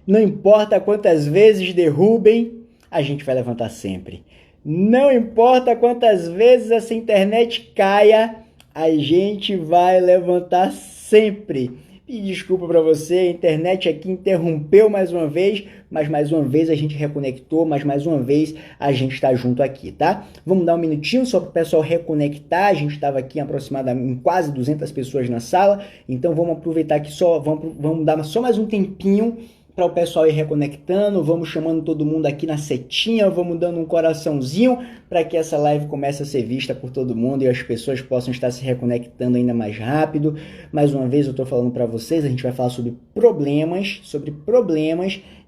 Não importa quantas vezes derrubem, a gente vai levantar sempre. Não importa quantas vezes essa internet caia, a gente vai levantar sempre. E desculpa para você, a internet aqui interrompeu mais uma vez, mas mais uma vez a gente reconectou, mas mais uma vez a gente está junto aqui, tá? Vamos dar um minutinho só para o pessoal reconectar, a gente estava aqui aproximadamente quase 200 pessoas na sala, então vamos aproveitar aqui vamos dar só mais um tempinho para o pessoal ir reconectando, vamos chamando todo mundo aqui na setinha, vamos dando um coraçãozinho para que essa live comece a ser vista por todo mundo e as pessoas possam estar se reconectando ainda mais rápido. Mais uma vez eu estou falando para vocês, a gente vai falar sobre problemas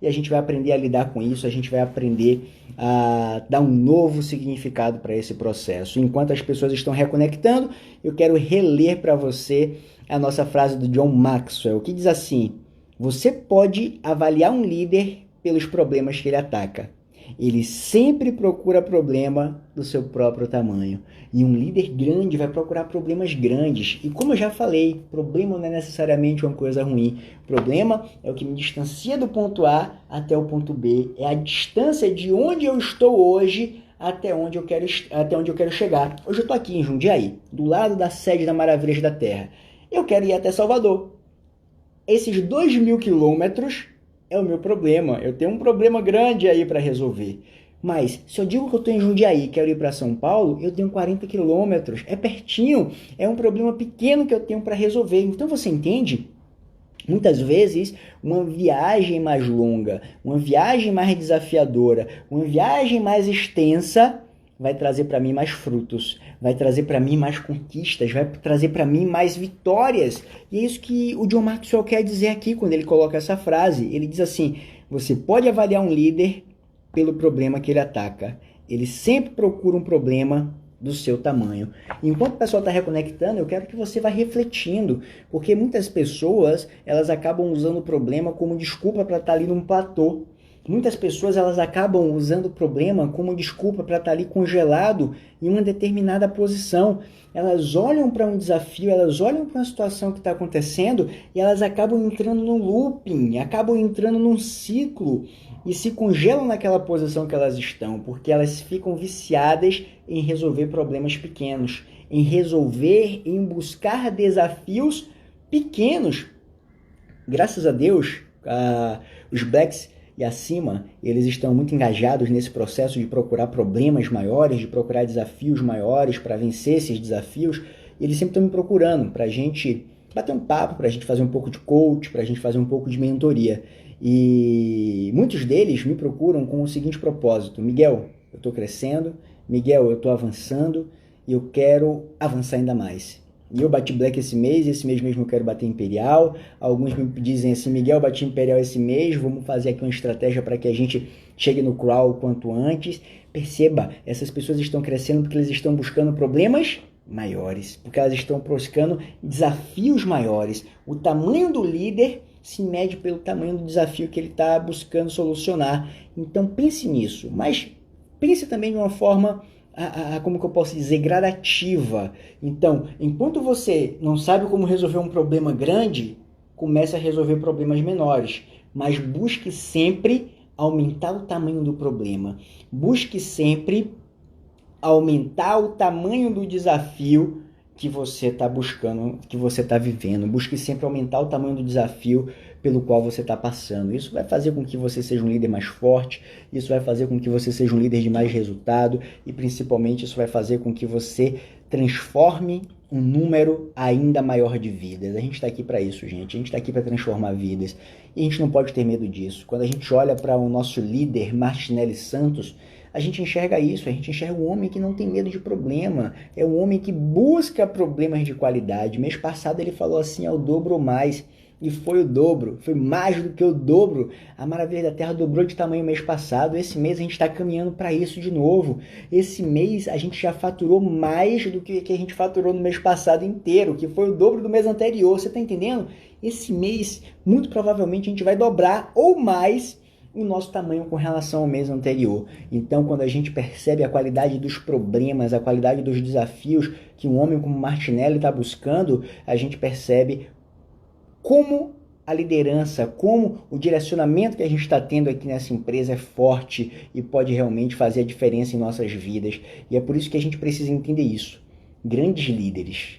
e a gente vai aprender a lidar com isso, a gente vai aprender a dar um novo significado para esse processo. Enquanto as pessoas estão reconectando, eu quero reler para você a nossa frase do John Maxwell, que diz assim: você pode avaliar um líder pelos problemas que ele ataca. Ele sempre procura problema do seu próprio tamanho. E um líder grande vai procurar problemas grandes. E como eu já falei, problema não é necessariamente uma coisa ruim. Problema é o que me distancia do ponto A até o ponto B. É a distância de onde eu estou hoje até onde eu quero chegar. Hoje eu estou aqui em Jundiaí, do lado da sede da Maravilhas da Terra. Eu quero ir até Salvador. Esses 2.000 quilômetros é o meu problema. Eu tenho um problema grande aí para resolver. Mas se eu digo que eu estou em Jundiaí e quero ir para São Paulo, eu tenho 40 quilômetros. É pertinho. É um problema pequeno que eu tenho para resolver. Então você entende? Muitas vezes, uma viagem mais longa, uma viagem mais desafiadora, uma viagem mais extensa vai trazer para mim mais frutos, vai trazer para mim mais conquistas, vai trazer para mim mais vitórias. E é isso que o John Maxwell quer dizer aqui quando ele coloca essa frase. Ele diz assim: você pode avaliar um líder pelo problema que ele ataca. Ele sempre procura um problema do seu tamanho. Enquanto o pessoal está reconectando, eu quero que você vá refletindo, porque muitas pessoas elas acabam usando o problema como desculpa para estar ali num platô. Muitas pessoas elas acabam usando o problema como desculpa para estar ali congelado em uma determinada posição. Elas olham para um desafio, elas olham para uma situação que está acontecendo e elas acabam entrando num looping, acabam entrando num ciclo e se congelam naquela posição que elas estão, porque elas ficam viciadas em resolver problemas pequenos, em buscar desafios pequenos. Graças a Deus, os Blacks e acima, eles estão muito engajados nesse processo de procurar problemas maiores, de procurar desafios maiores para vencer esses desafios. E eles sempre estão me procurando para a gente bater um papo, para a gente fazer um pouco de coach, para a gente fazer um pouco de mentoria. E muitos deles me procuram com o seguinte propósito: Miguel, eu estou crescendo, Miguel, eu estou avançando e eu quero avançar ainda mais. E eu bati Black esse mês mesmo eu quero bater Imperial. Alguns me dizem assim: Miguel, eu bati Imperial esse mês, vamos fazer aqui uma estratégia para que a gente chegue no crawl o quanto antes. Perceba, essas pessoas estão crescendo porque eles estão buscando problemas maiores, porque elas estão buscando desafios maiores. O tamanho do líder se mede pelo tamanho do desafio que ele está buscando solucionar. Então pense nisso, mas pense também de uma forma como que eu posso dizer, gradativa. Então, enquanto você não sabe como resolver um problema grande, comece a resolver problemas menores, mas busque sempre aumentar o tamanho do problema. Busque sempre aumentar o tamanho do desafio que você está buscando, que você está vivendo. Busque sempre aumentar o tamanho do desafio pelo qual você está passando. Isso vai fazer com que você seja um líder mais forte, isso vai fazer com que você seja um líder de mais resultado e, principalmente, isso vai fazer com que você transforme um número ainda maior de vidas. A gente está aqui para isso, gente. A gente está aqui para transformar vidas e a gente não pode ter medo disso. Quando a gente olha para o nosso líder, Martinelli Santos, a gente enxerga isso, a gente enxerga um homem que não tem medo de problema, é um homem que busca problemas de qualidade. Mês passado ele falou assim: ao dobro ou mais, e foi o dobro, foi mais do que o dobro. A Maravilha da Terra dobrou de tamanho mês passado, esse mês a gente está caminhando para isso de novo. Esse mês a gente já faturou mais do que a gente faturou no mês passado inteiro, que foi o dobro do mês anterior, você está entendendo? Esse mês, muito provavelmente, a gente vai dobrar ou mais o nosso tamanho com relação ao mês anterior. Então, quando a gente percebe a qualidade dos problemas, a qualidade dos desafios que um homem como Martinelli está buscando, a gente percebe como a liderança, como o direcionamento que a gente está tendo aqui nessa empresa é forte e pode realmente fazer a diferença em nossas vidas. E é por isso que a gente precisa entender isso. Grandes líderes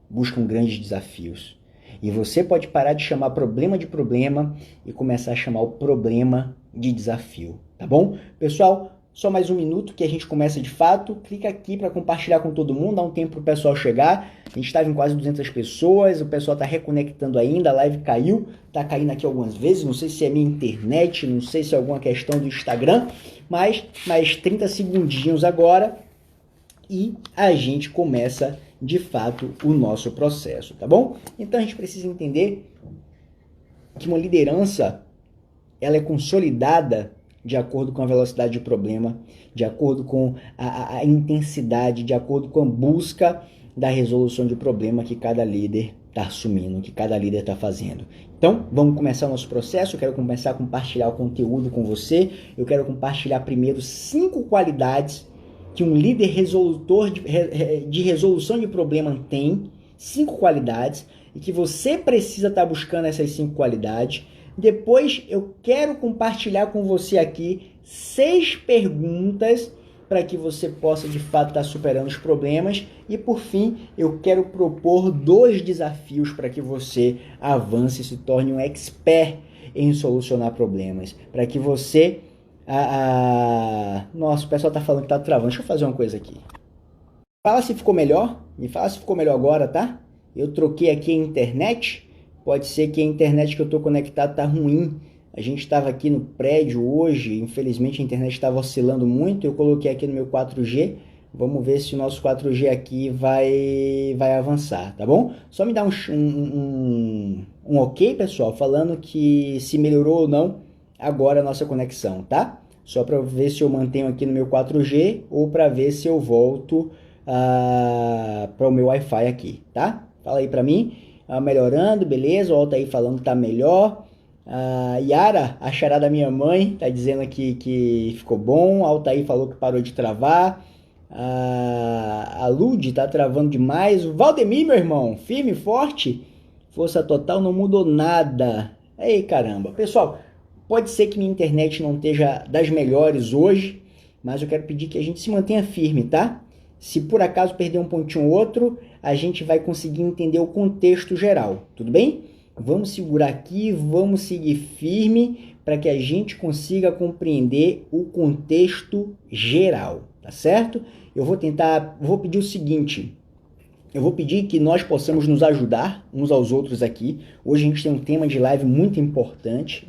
buscam grandes desafios. E você pode parar de chamar problema de problema e começar a chamar o problema de desafio, tá bom? Pessoal, só mais um minuto que a gente começa de fato. Clica aqui para compartilhar com todo mundo, dá um tempo para o pessoal chegar. A gente estava em quase 200 pessoas, o pessoal está reconectando ainda, a live caiu, está caindo aqui algumas vezes, não sei se é minha internet, não sei se é alguma questão do Instagram, mas mais 30 segundinhos agora e a gente começa de fato o nosso processo, tá bom? Então a gente precisa entender que uma liderança ela é consolidada de acordo com a velocidade do problema, de acordo com a intensidade, de acordo com a busca da resolução de problema que cada líder está assumindo, que cada líder está fazendo. Então, vamos começar o nosso processo. Eu quero começar a compartilhar o conteúdo com você. Eu quero compartilhar primeiro 5 qualidades que um líder resolutor de resolução de problema tem, 5 qualidades, e que você precisa estar buscando essas 5 qualidades. Depois eu quero compartilhar com você aqui 6 perguntas para que você possa de fato estar superando os problemas. E por fim, eu quero propor 2 desafios para que você avance e se torne um expert em solucionar problemas. Para que você... Nossa, o pessoal está falando que está travando. Deixa eu fazer uma coisa aqui. Fala se ficou melhor. Me fala se ficou melhor agora, tá? Eu troquei aqui a internet. Pode ser que a internet que eu estou conectado está ruim. A gente estava aqui no prédio hoje, infelizmente a internet estava oscilando muito. Eu coloquei aqui no meu 4G. Vamos ver se o nosso 4G aqui vai avançar, tá bom? Só me dá um ok, pessoal, falando que se melhorou ou não agora a nossa conexão, tá? Só para ver se eu mantenho aqui no meu 4G ou para ver se eu volto para o meu Wi-Fi aqui, tá? Fala aí para mim. Melhorando, beleza, o Altair falando que tá melhor. Yara, a xará da minha mãe, tá dizendo aqui que ficou bom. Altair falou que parou de travar. A Lud tá travando demais. O Valdemir, meu irmão, firme e forte. Força total, não mudou nada. Ei, caramba. Pessoal, pode ser que minha internet não esteja das melhores hoje, mas eu quero pedir que a gente se mantenha firme, tá? Se por acaso perder um pontinho ou outro, a gente vai conseguir entender o contexto geral, tudo bem? Vamos segurar aqui, vamos seguir firme para que a gente consiga compreender o contexto geral, tá certo? Eu vou pedir o seguinte, eu vou pedir que nós possamos nos ajudar uns aos outros aqui. Hoje a gente tem um tema de live muito importante,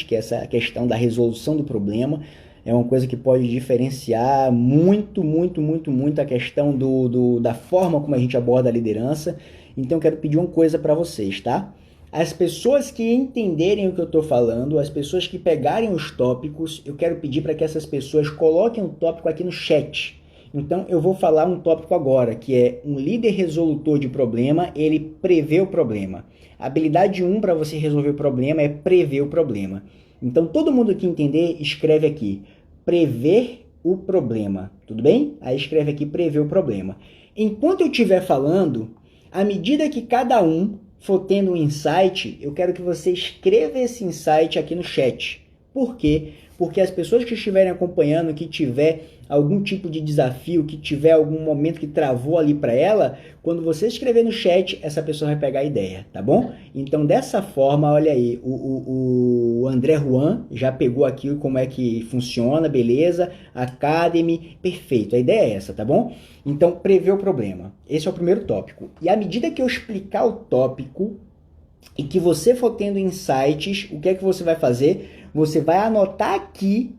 que é essa questão da resolução do problema. É uma coisa que pode diferenciar muito a questão da forma como a gente aborda a liderança. Então, eu quero pedir uma coisa para vocês, tá? As pessoas que entenderem o que eu estou falando, as pessoas que pegarem os tópicos, eu quero pedir para que essas pessoas coloquem o tópico aqui no chat. Então, eu vou falar um tópico agora, que é um líder resolutor de problema, ele prevê o problema. A habilidade 1 para você resolver o problema é prever o problema. Então, todo mundo que entender, escreve aqui, prever o problema, tudo bem? Aí escreve aqui, prever o problema. Enquanto eu estiver falando, à medida que cada um for tendo um insight, eu quero que você escreva esse insight aqui no chat. Por quê? Porque as pessoas que estiverem acompanhando, que tiver algum tipo de desafio, que tiver algum momento que travou ali para ela, quando você escrever no chat, essa pessoa vai pegar a ideia, tá bom? Então, dessa forma, olha aí, o André Juan já pegou aqui como é que funciona, beleza? Academy, perfeito, a ideia é essa, tá bom? Então, prever o problema. Esse é o primeiro tópico. E à medida que eu explicar o tópico e que você for tendo insights, o que é que você vai fazer? Você vai anotar aqui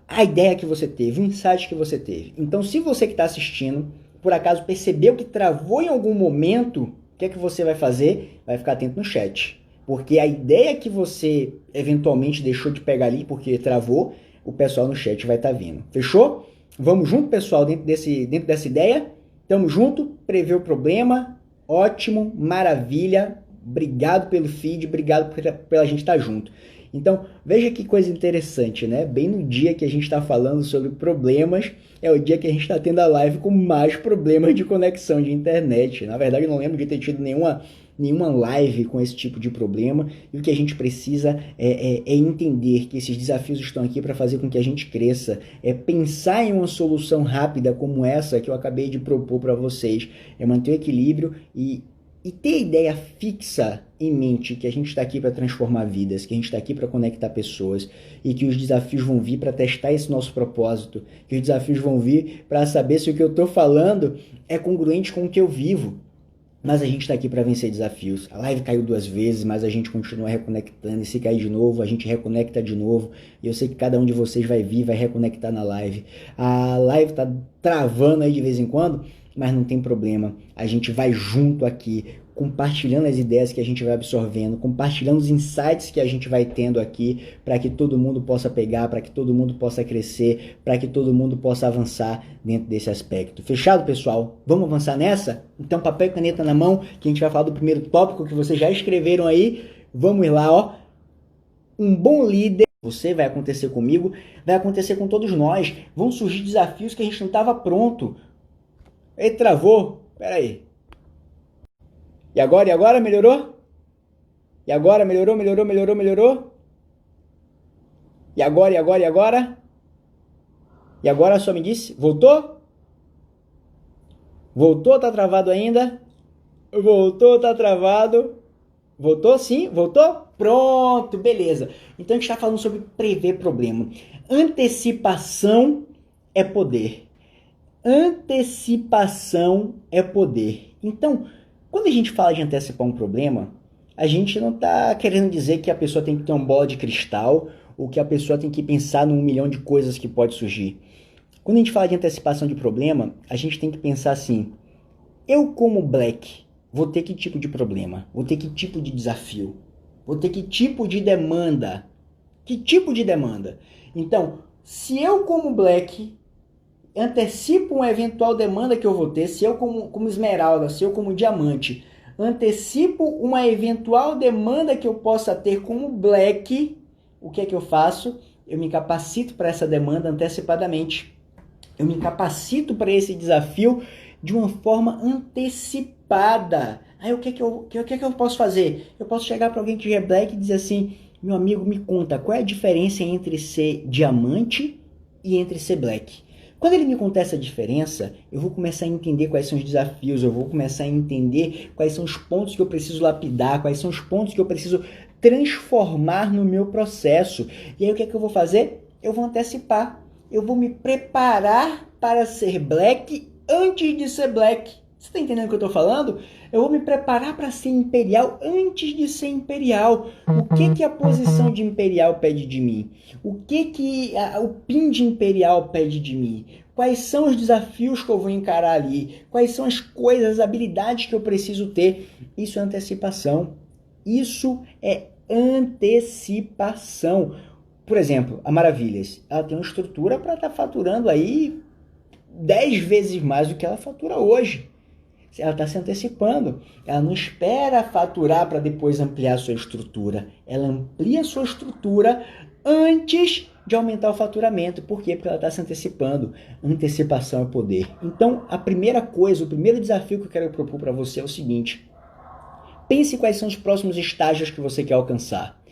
a ideia que você teve, o insight que você teve. Então, se você que está assistindo, por acaso percebeu que travou em algum momento, o que é que você vai fazer? Vai ficar atento no chat. Porque a ideia que você eventualmente deixou de pegar ali porque travou, o pessoal no chat vai estar vendo. Fechou? Vamos junto, pessoal, dentro dessa ideia? Tamo junto, prever o problema. Ótimo, maravilha. Obrigado pelo feed, obrigado pela gente estar junto. Então, veja que coisa interessante, né? Bem no dia que a gente está falando sobre problemas, é o dia que a gente está tendo a live com mais problemas de conexão de internet. Na verdade, eu não lembro de ter tido nenhuma live com esse tipo de problema, e o que a gente precisa é entender que esses desafios estão aqui para fazer com que a gente cresça, é pensar em uma solução rápida como essa que eu acabei de propor para vocês, é manter o equilíbrio e ter a ideia fixa em mente que a gente está aqui para transformar vidas, que a gente está aqui para conectar pessoas e que os desafios vão vir para testar esse nosso propósito, que os desafios vão vir para saber se o que eu estou falando é congruente com o que eu vivo. Mas a gente está aqui para vencer desafios. A live caiu 2 vezes, mas a gente continua reconectando. E se cair de novo, a gente reconecta de novo. E eu sei que cada um de vocês vai vir, vai reconectar na live. A live está travando aí de vez em quando, mas não tem problema. A gente vai junto aqui, compartilhando as ideias que a gente vai absorvendo, compartilhando os insights que a gente vai tendo aqui, para que todo mundo possa pegar, para que todo mundo possa crescer, para que todo mundo possa avançar dentro desse aspecto. Fechado, pessoal? Vamos avançar nessa? Então, papel e caneta na mão, que a gente vai falar do primeiro tópico que vocês já escreveram aí. Vamos ir lá, ó. Um bom líder, você vai acontecer comigo, vai acontecer com todos nós. Vão surgir desafios que a gente não estava pronto. Ele travou? Pera aí. E agora? Melhorou? E agora? Melhorou? E agora? E agora só me disse? Voltou? Voltou? Tá travado ainda? Voltou? Tá travado? Voltou sim? Voltou? Pronto, beleza. Então a gente está falando sobre prever problema. Antecipação é poder. Antecipação é poder. Então, quando a gente fala de antecipar um problema, a gente não está querendo dizer que a pessoa tem que ter uma bola de cristal ou que a pessoa tem que pensar num milhão de coisas que pode surgir. Quando a gente fala de antecipação de problema, a gente tem que pensar assim: eu como Black vou ter que tipo de problema? Vou ter que tipo de desafio? Vou ter que tipo de demanda? Que tipo de demanda? Então, se eu como Black antecipo uma eventual demanda que eu vou ter, se eu como esmeralda, se eu como diamante, antecipo uma eventual demanda que eu possa ter como Black, o que é que eu faço? Eu me capacito para essa demanda antecipadamente. Eu me capacito para esse desafio de uma forma antecipada. Aí o que é que eu posso fazer? Eu posso chegar para alguém que já é Black e dizer assim: meu amigo, me conta, qual é a diferença entre ser diamante e entre ser Black? Quando ele me contar essa diferença, eu vou começar a entender quais são os desafios, eu vou começar a entender quais são os pontos que eu preciso lapidar, quais são os pontos que eu preciso transformar no meu processo. E aí o que é que eu vou fazer? Eu vou antecipar, eu vou me preparar para ser Black antes de ser Black. Você está entendendo o que eu estou falando? Eu vou me preparar para ser imperial antes de ser imperial. O que a posição de imperial pede de mim? O que o PIN de imperial pede de mim? Quais são os desafios que eu vou encarar ali? Quais são as coisas, as habilidades que eu preciso ter? Isso é antecipação. Isso é antecipação. Por exemplo, a Maravilhas, ela tem uma estrutura para estar faturando aí 10 vezes mais do que ela fatura hoje. Ela está se antecipando. Ela não espera faturar para depois ampliar a sua estrutura. Ela amplia a sua estrutura antes de aumentar o faturamento. Por quê? Porque ela está se antecipando. Antecipação é poder. Então, a primeira coisa, o primeiro desafio que eu quero propor para você é o seguinte: pense quais são os próximos estágios que você quer alcançar.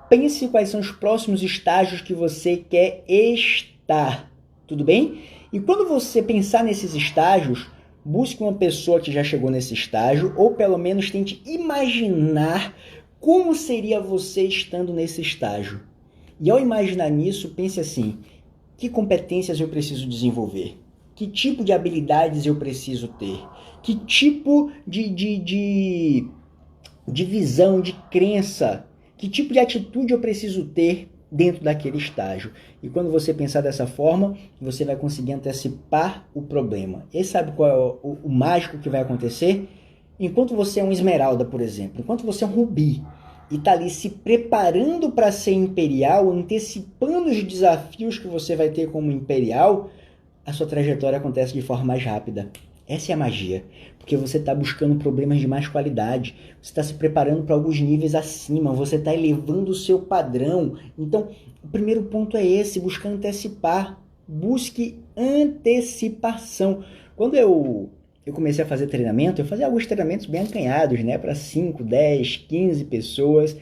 Pense quais são os próximos estágios que você quer estar. Tudo bem? E quando você pensar nesses estágios, busque uma pessoa que já chegou nesse estágio, ou pelo menos tente imaginar como seria você estando nesse estágio. E ao imaginar nisso, pense assim: que competências eu preciso desenvolver? Que tipo de habilidades eu preciso ter? Que tipo de visão, de crença, que tipo de atitude eu preciso ter dentro daquele estágio? E quando você pensar dessa forma, você vai conseguir antecipar o problema. E sabe qual é o mágico que vai acontecer? Enquanto você é um esmeralda, por exemplo, enquanto você é um rubi e está ali se preparando para ser imperial, antecipando os desafios que você vai ter como imperial, a sua trajetória acontece de forma mais rápida. Essa é a magia, porque você está buscando problemas de mais qualidade, você está se preparando para alguns níveis acima, você está elevando o seu padrão. Então, o primeiro ponto é esse, buscar antecipar. Busque antecipação. Quando eu comecei a fazer treinamento, eu fazia alguns treinamentos bem acanhados, né, para 5, 10, 15 pessoas.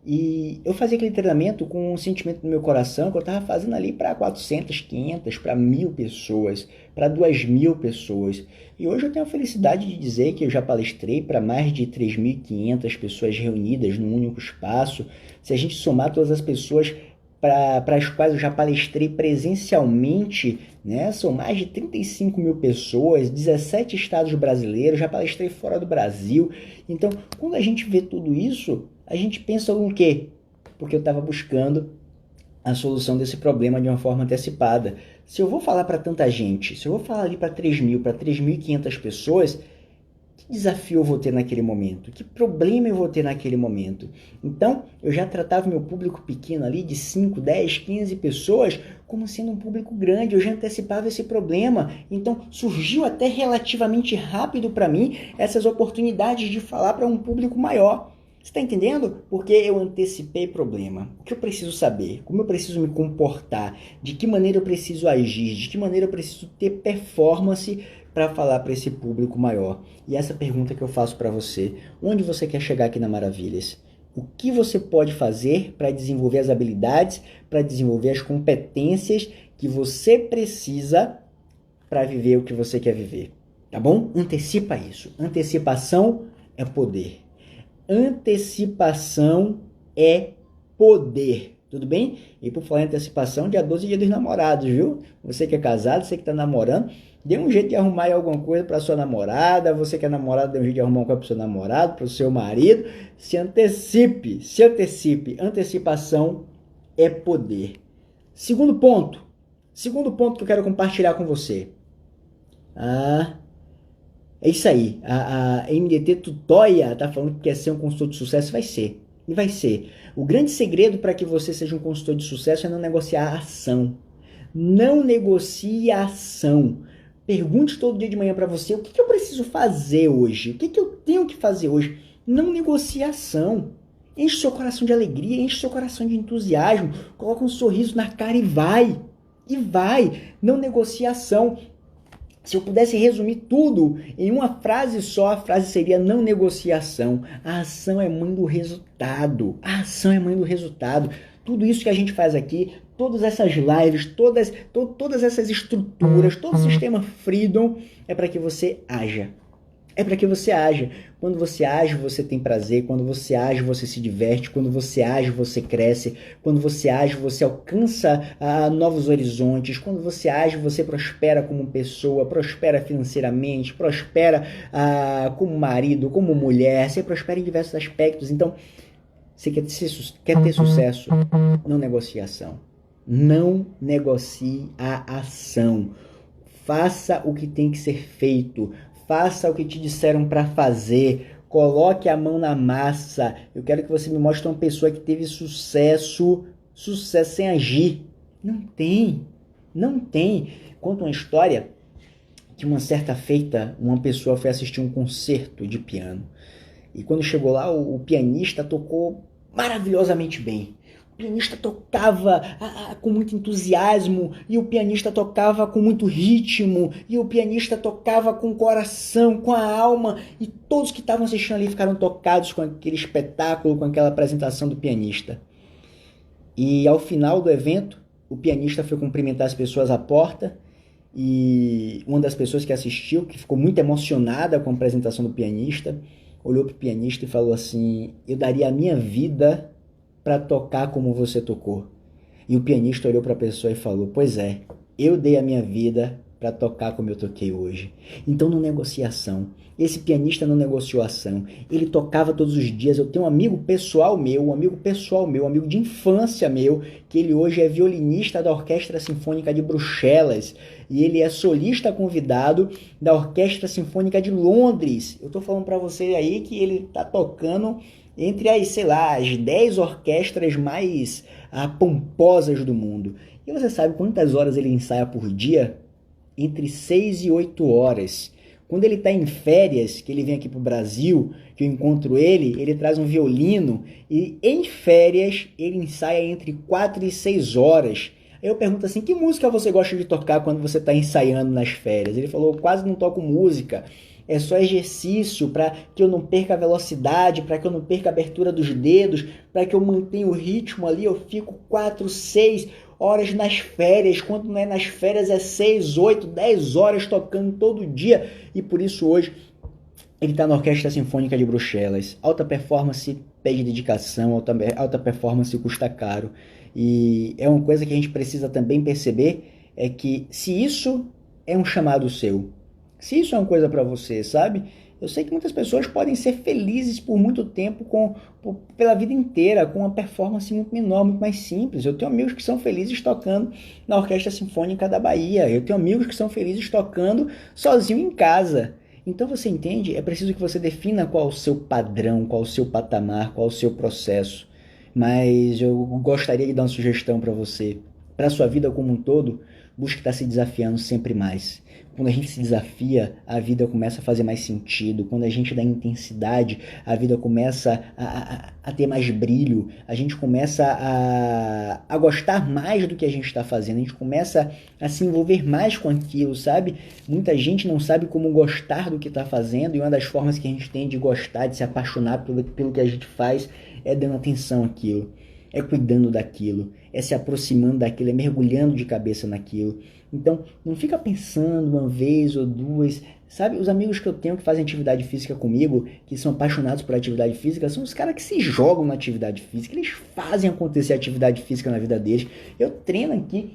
E eu fazia aquele treinamento com um sentimento no meu coração que eu estava fazendo ali para 400, 500, para 1.000 pessoas, para 2.000 pessoas. E hoje eu tenho a felicidade de dizer que eu já palestrei para mais de 3.500 pessoas reunidas num único espaço. Se a gente somar todas as pessoas para as quais eu já palestrei presencialmente, né, são mais de 35.000 pessoas, 17 estados brasileiros, já palestrei fora do Brasil. Então, quando a gente vê tudo isso, a gente pensa no quê? Porque eu estava buscando a solução desse problema de uma forma antecipada. Se eu vou falar para tanta gente, se eu vou falar ali para 3.000, para 3.500 pessoas, que desafio eu vou ter naquele momento? Que problema eu vou ter naquele momento? Então, eu já tratava meu público pequeno ali de 5, 10, 15 pessoas como sendo um público grande, eu já antecipava esse problema. Então, surgiu até relativamente rápido para mim essas oportunidades de falar para um público maior. Você está entendendo? Porque eu antecipei problema. O que eu preciso saber? Como eu preciso me comportar? De que maneira eu preciso agir? De que maneira eu preciso ter performance para falar para esse público maior? E essa pergunta que eu faço para você: onde você quer chegar aqui na Maravilhas? O que você pode fazer para desenvolver as habilidades, para desenvolver as competências que você precisa para viver o que você quer viver? Tá bom? Antecipa isso. Antecipação é poder. Antecipação é poder, tudo bem? E por falar em antecipação, dia 12 é dia dos namorados, viu? Você que é casado, você que está namorando, dê um jeito de arrumar aí alguma coisa para sua namorada, você que é namorado, dê um jeito de arrumar uma coisa para o seu namorado, para o seu marido. Se antecipe, se antecipe. Antecipação é poder. Segundo ponto que eu quero compartilhar com você. É isso aí, a MDT Tutóia tá falando que quer ser um consultor de sucesso, vai ser, e vai ser. O grande segredo para que você seja um consultor de sucesso é não negociar a ação. Não negocie a ação. Pergunte todo dia de manhã para você, o que eu preciso fazer hoje? O que eu tenho que fazer hoje? Não negocie a ação. Enche seu coração de alegria, enche seu coração de entusiasmo, coloca um sorriso na cara e vai. E vai, não negocie a ação. Se eu pudesse resumir tudo em uma frase só, a frase seria: não negociação. A ação é mãe do resultado. A ação é mãe do resultado. Tudo isso que a gente faz aqui, todas essas lives, todas essas estruturas, todo o sistema Freedom é para que você haja. É para que você haja. Quando você age, você tem prazer. Quando você age, você se diverte. Quando você age, você cresce. Quando você age, você alcança novos horizontes. Quando você age, você prospera como pessoa, prospera financeiramente, prospera como marido, como mulher. Você prospera em diversos aspectos. Então, você quer ter sucesso? Não negocie a ação. Não negocie a ação. Faça o que tem que ser feito. Faça o que te disseram para fazer. Coloque a mão na massa. Eu quero que você me mostre uma pessoa que teve sucesso sem agir. Não tem. Conta uma história que uma certa feita, uma pessoa foi assistir um concerto de piano. E quando chegou lá, o pianista tocou maravilhosamente bem. O pianista tocava com muito entusiasmo, e o pianista tocava com muito ritmo, e o pianista tocava com o coração, com a alma, e todos que estavam assistindo ali ficaram tocados com aquele espetáculo, com aquela apresentação do pianista. E ao final do evento, o pianista foi cumprimentar as pessoas à porta, e uma das pessoas que assistiu, que ficou muito emocionada com a apresentação do pianista, olhou para o pianista e falou assim: eu daria a minha vida para tocar como você tocou. E o pianista olhou para a pessoa e falou: pois é, eu dei a minha vida para tocar como eu toquei hoje. Então não negocia ação. Esse pianista não negociou ação. Ele tocava todos os dias. Eu tenho um amigo pessoal meu, um amigo de infância meu, que ele hoje é violinista da Orquestra Sinfônica de Bruxelas. E ele é solista convidado da Orquestra Sinfônica de Londres. Eu estou falando para você aí que ele está tocando entre as 10 orquestras mais pomposas do mundo. E você sabe quantas horas ele ensaia por dia? Entre 6 e 8 horas. Quando ele está em férias, que ele vem aqui para o Brasil, que eu encontro ele traz um violino e em férias ele ensaia entre 4 e 6 horas. Aí eu pergunto assim, que música você gosta de tocar quando você está ensaiando nas férias? Ele falou, quase não toco música. É só exercício para que eu não perca a velocidade, para que eu não perca a abertura dos dedos, para que eu mantenha o ritmo ali. Eu fico 4, 6 horas nas férias. Quando não é nas férias é 6, 8, 10 horas tocando todo dia. E por isso hoje ele está na Orquestra Sinfônica de Bruxelas. Alta performance pede dedicação, alta performance custa caro. E é uma coisa que a gente precisa também perceber, é que se isso é um chamado seu, se isso é uma coisa para você, sabe? Eu sei que muitas pessoas podem ser felizes por muito tempo, pela vida inteira, com uma performance muito menor, muito mais simples. Eu tenho amigos que são felizes tocando na Orquestra Sinfônica da Bahia. Eu tenho amigos que são felizes tocando sozinho em casa. Então você entende? É preciso que você defina qual é o seu padrão, qual é o seu patamar, qual é o seu processo. Mas eu gostaria de dar uma sugestão para você. Para a sua vida como um todo, busque estar se desafiando sempre mais. Quando a gente se desafia, a vida começa a fazer mais sentido. Quando a gente dá intensidade, a vida começa a ter mais brilho. A gente começa a gostar mais do que a gente está fazendo. A gente começa a se envolver mais com aquilo, sabe? Muita gente não sabe como gostar do que está fazendo. E uma das formas que a gente tem de gostar, de se apaixonar pelo que a gente faz, é dando atenção àquilo. É cuidando daquilo, é se aproximando daquilo, é mergulhando de cabeça naquilo. Então, não fica pensando uma vez ou duas, sabe? Os amigos que eu tenho que fazem atividade física comigo, que são apaixonados por atividade física, são os caras que se jogam na atividade física, eles fazem acontecer atividade física na vida deles. Eu treino aqui,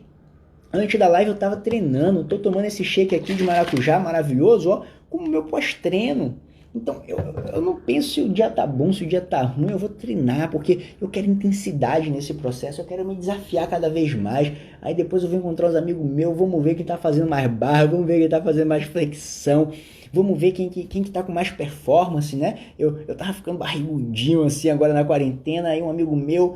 antes da live eu tava treinando, tô tomando esse shake aqui de maracujá maravilhoso, ó, como meu pós-treino. Então, eu não penso se o dia tá bom, se o dia tá ruim, eu vou treinar, porque eu quero intensidade nesse processo, eu quero me desafiar cada vez mais. Aí depois eu vou encontrar os amigos meus, vamos ver quem tá fazendo mais barra, vamos ver quem tá fazendo mais flexão, vamos ver quem que tá com mais performance, né? Eu tava ficando barrigudinho assim agora na quarentena, aí um amigo meu,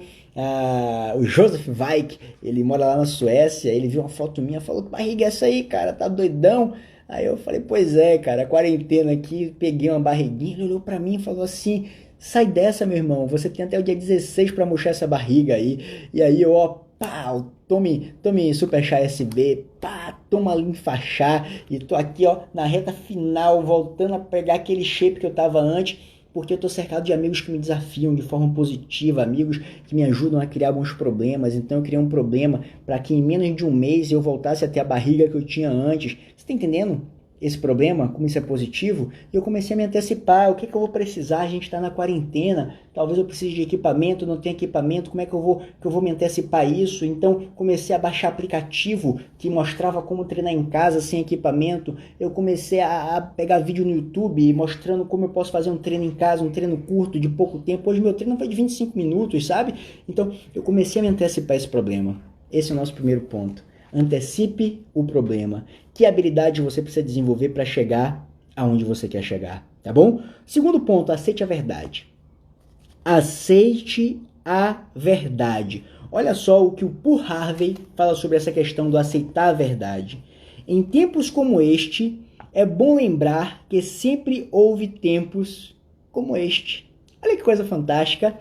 o Joseph Weik, ele mora lá na Suécia, ele viu uma foto minha, falou, que barriga é essa aí, cara, tá doidão? Aí eu falei, pois é, cara, quarentena aqui, peguei uma barriguinha, ele olhou pra mim e falou assim, sai dessa, meu irmão, você tem até o dia 16 pra murchar essa barriga aí. E aí eu, ó, pá, tome Super Chá SB, pá, toma Linfachá, e tô aqui, ó, na reta final, voltando a pegar aquele shape que eu tava antes, porque eu tô cercado de amigos que me desafiam de forma positiva, amigos que me ajudam a criar bons problemas. Então eu criei um problema para que em menos de um mês eu voltasse a ter a barriga que eu tinha antes. Você tá entendendo esse problema? Como isso é positivo? E eu comecei a me antecipar. O que eu vou precisar? A gente está na quarentena. Talvez eu precise de equipamento, não tenho equipamento. Como é que eu vou me antecipar isso? Então comecei a baixar aplicativo que mostrava como treinar em casa sem equipamento. Eu comecei a pegar vídeo no YouTube mostrando como eu posso fazer um treino em casa, um treino curto, de pouco tempo. Hoje meu treino foi de 25 minutos, sabe? Então eu comecei a me antecipar esse problema. Esse é o nosso primeiro ponto. Antecipe o problema. Que habilidade você precisa desenvolver para chegar aonde você quer chegar, tá bom? Segundo ponto, aceite a verdade. Aceite a verdade. Olha só o que o Paul Harvey fala sobre essa questão do aceitar a verdade. Em tempos como este, é bom lembrar que sempre houve tempos como este. Olha que coisa fantástica.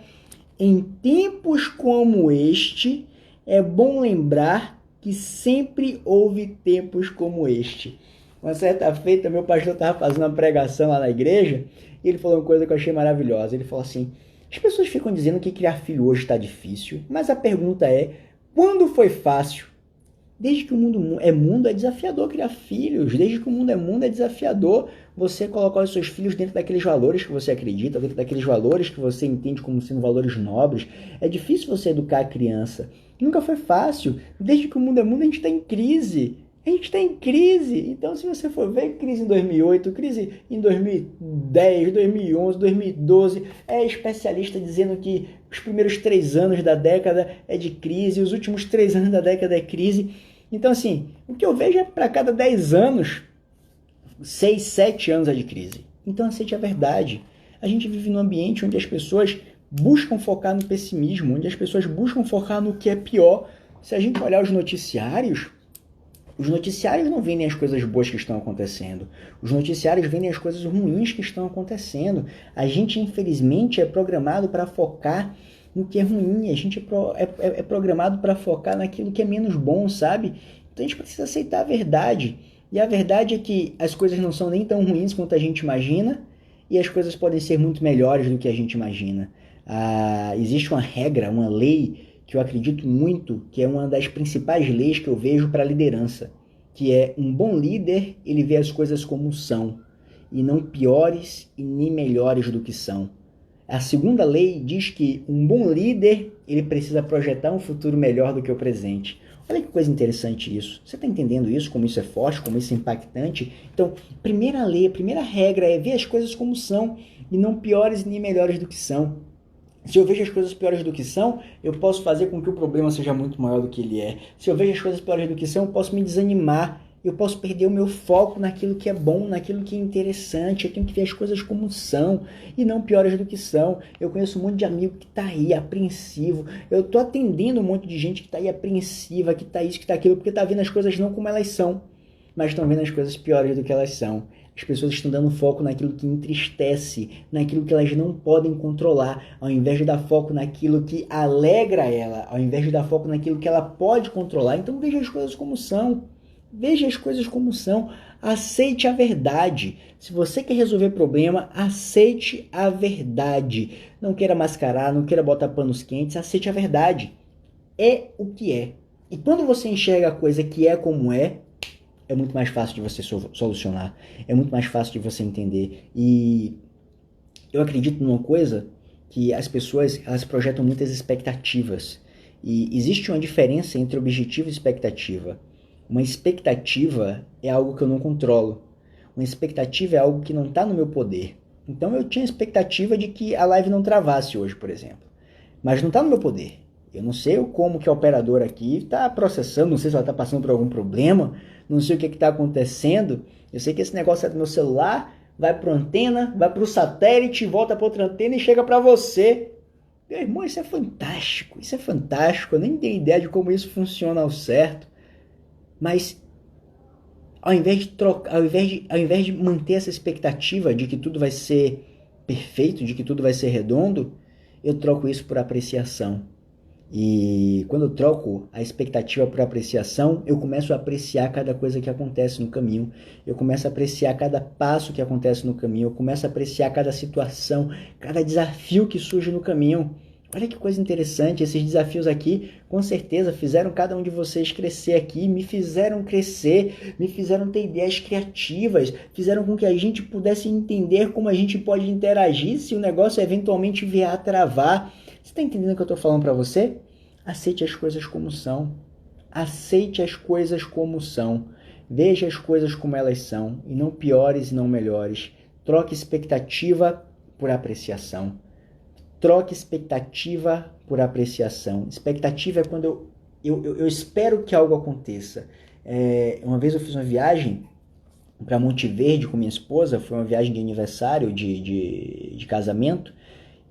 Em tempos como este, é bom lembrar que sempre houve tempos como este. Uma certa feita, meu pastor estava fazendo uma pregação lá na igreja e ele falou uma coisa que eu achei maravilhosa. Ele falou assim, as pessoas ficam dizendo que criar filho hoje está difícil, mas a pergunta é, quando foi fácil? Desde que o mundo é mundo, é desafiador criar filhos. Desde que o mundo é mundo, é desafiador você colocar os seus filhos dentro daqueles valores que você acredita, dentro daqueles valores que você entende como sendo valores nobres. É difícil você educar a criança. Nunca foi fácil. Desde que o mundo é mundo, a gente está em crise. A gente está em crise. Então, se você for ver crise em 2008, crise em 2010, 2011, 2012, é especialista dizendo que os primeiros 3 anos da década é de crise, os últimos 3 anos da década é crise. Então, assim, o que eu vejo é para cada 10 anos, 6, 7 anos é de crise. Então, aceite a verdade. A gente vive num ambiente onde as pessoas buscam focar no pessimismo, onde as pessoas buscam focar no que é pior. Se a gente olhar os noticiários, Os noticiários não vendem as coisas boas que estão acontecendo. Os noticiários vendem as coisas ruins que estão acontecendo. A gente, infelizmente, é programado para focar no que é ruim. A gente é programado para focar naquilo que é menos bom, sabe? Então a gente precisa aceitar a verdade. E a verdade é que as coisas não são nem tão ruins quanto a gente imagina, e as coisas podem ser muito melhores do que a gente imagina. Existe uma regra, uma lei que eu acredito muito, que é uma das principais leis que eu vejo para a liderança, que é um bom líder, ele vê as coisas como são, e não piores e nem melhores do que são. A segunda lei diz que um bom líder, ele precisa projetar um futuro melhor do que o presente. Olha que coisa interessante isso. Você está entendendo isso, como isso é forte, como isso é impactante? Então, primeira lei, a primeira regra é ver as coisas como são, e não piores nem melhores do que são. Se eu vejo as coisas piores do que são, eu posso fazer com que o problema seja muito maior do que ele é. Se eu vejo as coisas piores do que são, eu posso me desanimar. Eu posso perder o meu foco naquilo que é bom, naquilo que é interessante. Eu tenho que ver as coisas como são e não piores do que são. Eu conheço um monte de amigo que está aí apreensivo. Eu estou atendendo um monte de gente que está aí apreensiva, que está isso, que está aquilo, porque está vendo as coisas não como elas são, mas estão vendo as coisas piores do que elas são. As pessoas estão dando foco naquilo que entristece, naquilo que elas não podem controlar, ao invés de dar foco naquilo que alegra ela, ao invés de dar foco naquilo que ela pode controlar. Então veja as coisas como são. Veja as coisas como são. Aceite a verdade. Se você quer resolver problema, aceite a verdade. Não queira mascarar, não queira botar panos quentes, aceite a verdade. É o que é. E quando você enxerga a coisa que é como é muito mais fácil de você solucionar. É muito mais fácil de você entender. E eu acredito numa coisa, que as pessoas, elas projetam muitas expectativas. E existe uma diferença entre objetivo e expectativa. Uma expectativa é algo que eu não controlo. Uma expectativa é algo que não está no meu poder. Então eu tinha expectativa de que a live não travasse hoje, por exemplo. Mas não está no meu poder. Eu não sei como que a operadora aqui está processando, não sei se ela está passando por algum problema, não sei o que está acontecendo. Eu sei que esse negócio é do meu celular, vai para a antena, vai para o satélite, volta para outra antena e chega para você. Meu irmão, isso é fantástico, isso é fantástico. Eu nem tenho ideia de como isso funciona ao certo. Mas ao invés de manter essa expectativa de que tudo vai ser perfeito, de que tudo vai ser redondo, eu troco isso por apreciação. E quando eu troco a expectativa por apreciação, eu começo a apreciar cada coisa que acontece no caminho. Eu começo a apreciar cada passo que acontece no caminho. Eu começo a apreciar cada situação, cada desafio que surge no caminho. Olha que coisa interessante, esses desafios aqui, com certeza, fizeram cada um de vocês crescer aqui, me fizeram crescer, me fizeram ter ideias criativas, fizeram com que a gente pudesse entender como a gente pode interagir se o negócio eventualmente vier a travar. Você está entendendo o que eu estou falando para você? Aceite as coisas como são. Aceite as coisas como são. Veja as coisas como elas são, e não piores e não melhores. Troque expectativa por apreciação. Troque expectativa por apreciação. Expectativa é quando eu espero que algo aconteça. Uma vez eu fiz uma viagem para Monte Verde com minha esposa, foi uma viagem de aniversário, de casamento,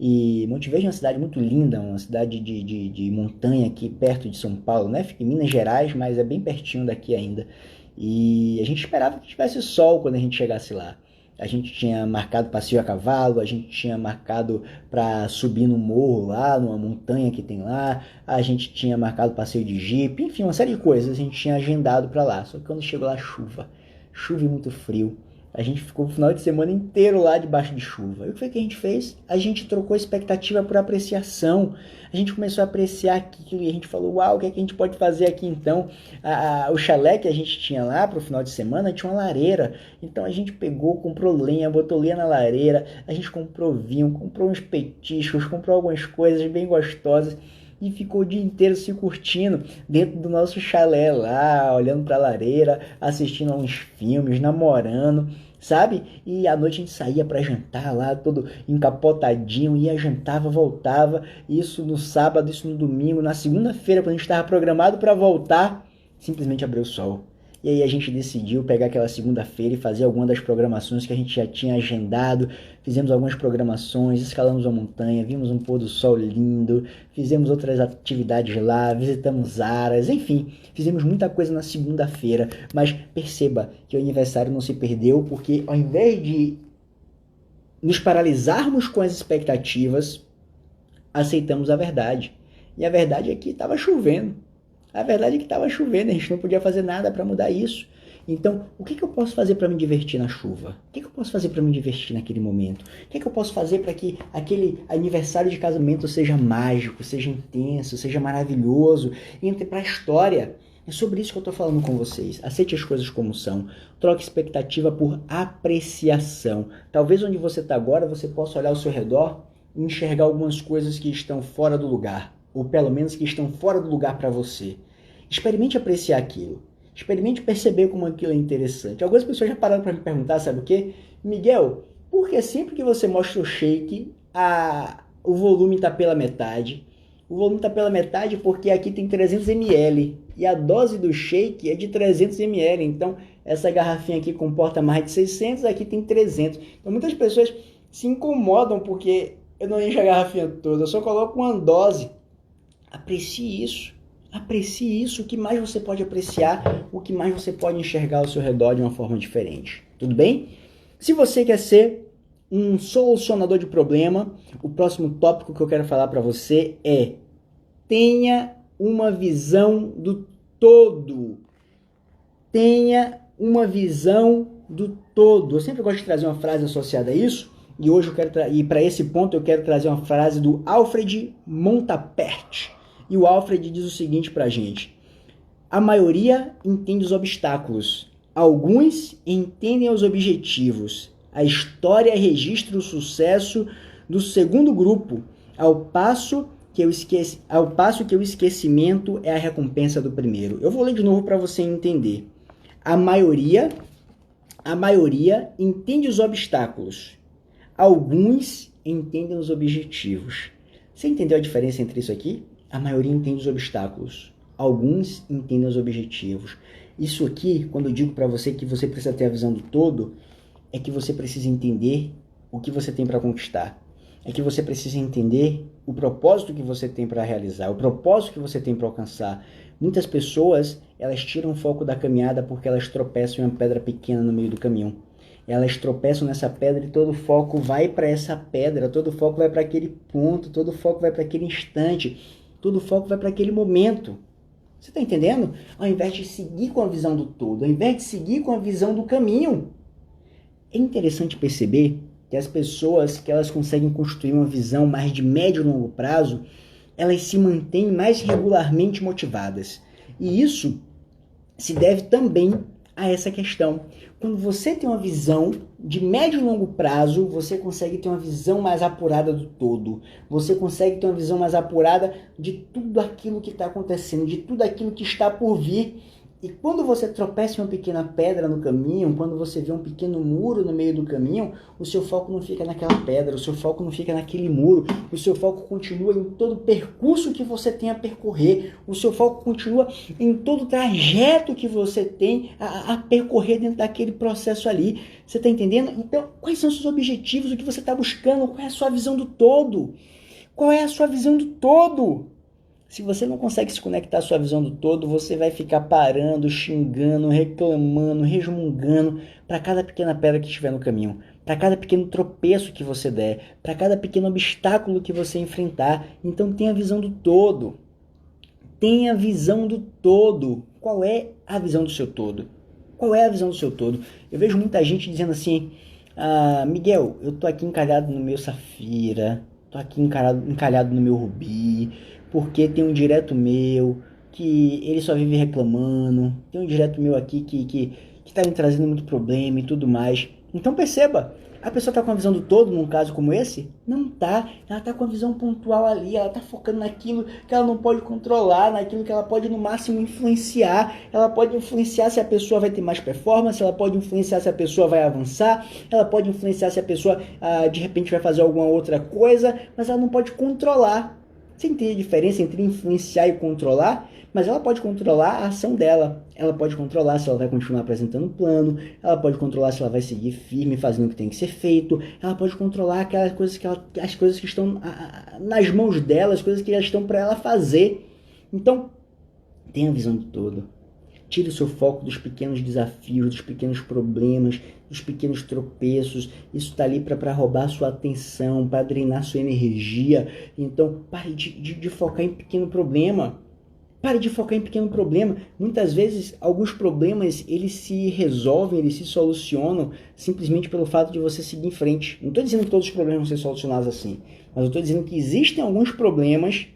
e Monte Verde é uma cidade muito linda, uma cidade de montanha aqui perto de São Paulo, né? Fica em Minas Gerais, mas é bem pertinho daqui ainda. E a gente esperava que tivesse sol quando a gente chegasse lá. A gente tinha marcado passeio a cavalo, a gente tinha marcado para subir no morro lá, numa montanha que tem lá, a gente tinha marcado passeio de jipe, enfim, uma série de coisas a gente tinha agendado para lá. Só que quando chegou lá, chuva e muito frio. A gente ficou o final de semana inteiro lá debaixo de chuva. E o que foi que a gente fez? A gente trocou a expectativa por apreciação. A gente começou a apreciar aquilo e a gente falou, uau, o que é que a gente pode fazer aqui então? O chalé que a gente tinha lá pro final de semana tinha uma lareira. Então a gente pegou, comprou lenha, botou lenha na lareira, a gente comprou vinho, comprou uns petiscos, comprou algumas coisas bem gostosas. E ficou o dia inteiro se curtindo dentro do nosso chalé lá, olhando pra lareira, assistindo a uns filmes, namorando, sabe? E à noite a gente saía para jantar lá, todo encapotadinho, ia, jantava, voltava, isso no sábado, isso no domingo, na segunda-feira, quando a gente estava programado para voltar, simplesmente abriu o sol. E aí a gente decidiu pegar aquela segunda-feira e fazer alguma das programações que a gente já tinha agendado. Fizemos algumas programações, escalamos a montanha, vimos um pôr do sol lindo, fizemos outras atividades lá, visitamos Aras, enfim, fizemos muita coisa na segunda-feira. Mas perceba que o aniversário não se perdeu, porque ao invés de nos paralisarmos com as expectativas, aceitamos a verdade. E a verdade é que estava chovendo. A verdade é que estava chovendo, a gente não podia fazer nada para mudar isso. Então, o que eu posso fazer para me divertir na chuva? O que eu posso fazer para me divertir naquele momento? O que eu posso fazer para que aquele aniversário de casamento seja mágico, seja intenso, seja maravilhoso, entre para a história? É sobre isso que eu estou falando com vocês. Aceite as coisas como são. Troque expectativa por apreciação. Talvez onde você está agora, você possa olhar ao seu redor e enxergar algumas coisas que estão fora do lugar, ou pelo menos que estão fora do lugar para você. Experimente apreciar aquilo. Experimente perceber como aquilo é interessante. Algumas pessoas já pararam para me perguntar, sabe o quê? Miguel, por que sempre que você mostra o shake, o volume está pela metade? O volume está pela metade porque aqui tem 300 ml e a dose do shake é de 300 ml. Então, essa garrafinha aqui comporta mais de 600, aqui tem 300. Então, muitas pessoas se incomodam porque eu não encho a garrafinha toda, eu só coloco uma dose. Aprecie isso. Aprecie isso. O que mais você pode apreciar, o que mais você pode enxergar ao seu redor de uma forma diferente. Tudo bem? Se você quer ser um solucionador de problema, o próximo tópico que eu quero falar para você é: tenha uma visão do todo. Tenha uma visão do todo. Eu sempre gosto de trazer uma frase associada a isso, e hoje eu quero e para esse ponto eu quero trazer uma frase do Alfred Montapert. E o Alfred diz o seguinte pra gente: a maioria entende os obstáculos, alguns entendem os objetivos. A história registra o sucesso do segundo grupo, ao passo que o esquecimento é a recompensa do primeiro. Eu vou ler de novo para você entender. A maioria entende os obstáculos, alguns entendem os objetivos. Você entendeu a diferença entre isso aqui? A maioria entende os obstáculos, alguns entendem os objetivos. Isso aqui, quando eu digo para você que você precisa ter a visão do todo, é que você precisa entender o que você tem para conquistar. É que você precisa entender o propósito que você tem para realizar, o propósito que você tem para alcançar. Muitas pessoas, elas tiram o foco da caminhada porque elas tropeçam em uma pedra pequena no meio do caminho. Elas tropeçam nessa pedra e todo o foco vai para essa pedra, todo o foco vai para aquele ponto, todo o foco vai para aquele instante, todo o foco vai para aquele momento. Você está entendendo? Ao invés de seguir com a visão do todo, ao invés de seguir com a visão do caminho. É interessante perceber que as pessoas que elas conseguem construir uma visão mais de médio e longo prazo, elas se mantêm mais regularmente motivadas. E isso se deve também a essa questão. Quando você tem uma visão de médio e longo prazo, você consegue ter uma visão mais apurada do todo. Você consegue ter uma visão mais apurada de tudo aquilo que está acontecendo, de tudo aquilo que está por vir. E quando você tropeça em uma pequena pedra no caminho, quando você vê um pequeno muro no meio do caminho, o seu foco não fica naquela pedra, o seu foco não fica naquele muro, o seu foco continua em todo o percurso que você tem a percorrer, o seu foco continua em todo o trajeto que você tem a percorrer dentro daquele processo ali. Você está entendendo? Então, quais são os seus objetivos, o que você está buscando, qual é a sua visão do todo? Qual é a sua visão do todo? Se você não consegue se conectar à sua visão do todo, você vai ficar parando, xingando, reclamando, resmungando para cada pequena pedra que estiver no caminho, para cada pequeno tropeço que você der, para cada pequeno obstáculo que você enfrentar. Então tenha a visão do todo. Tenha a visão do todo. Qual é a visão do seu todo? Qual é a visão do seu todo? Eu vejo muita gente dizendo assim: Miguel, eu tô aqui encalhado no meu Safira, tô aqui encalhado no meu Rubi, porque tem um direto meu que ele só vive reclamando, tem um direto meu aqui que tá me trazendo muito problema e tudo mais. Então perceba, a pessoa tá com a visão do todo num caso como esse? Não tá, ela tá com a visão pontual ali, ela tá focando naquilo que ela não pode controlar, naquilo que ela pode no máximo influenciar. Ela pode influenciar se a pessoa vai ter mais performance, ela pode influenciar se a pessoa vai avançar, ela pode influenciar se a pessoa de repente vai fazer alguma outra coisa, mas ela não pode controlar. Você entende a diferença entre influenciar e controlar? Mas ela pode controlar a ação dela. Ela pode controlar se ela vai continuar apresentando o plano. Ela pode controlar se ela vai seguir firme, fazendo o que tem que ser feito. Ela pode controlar aquelas coisas as coisas que estão nas mãos dela, as coisas que já estão para ela fazer. Então, tenha a visão do todo. Tire o seu foco dos pequenos desafios, dos pequenos problemas, dos pequenos tropeços. Isso está ali para roubar sua atenção, para drenar sua energia. Então, pare de focar em pequeno problema. Pare de focar em pequeno problema. Muitas vezes, alguns problemas, eles se resolvem, eles se solucionam simplesmente pelo fato de você seguir em frente. Não estou dizendo que todos os problemas vão ser solucionados assim, mas eu estou dizendo que existem alguns problemas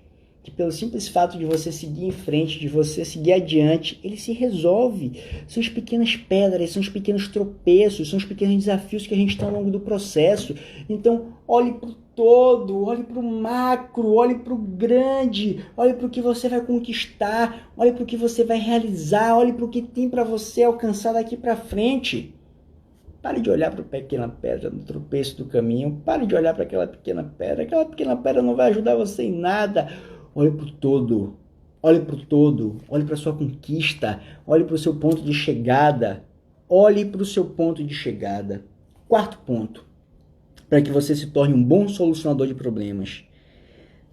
que pelo simples fato de você seguir em frente, de você seguir adiante, ele se resolve. São as pequenas pedras, são os pequenos tropeços, são os pequenos desafios que a gente tem ao longo do processo. Então, olhe para o todo, olhe para o macro, olhe para o grande, olhe para o que você vai conquistar, olhe para o que você vai realizar, olhe para o que tem para você alcançar daqui para frente. Pare de olhar para a pequena pedra no tropeço do caminho, pare de olhar para aquela pequena pedra não vai ajudar você em nada. Olhe para o todo, olhe para a sua conquista, olhe para o seu ponto de chegada, olhe para o seu ponto de chegada. Quarto ponto, para que você se torne um bom solucionador de problemas.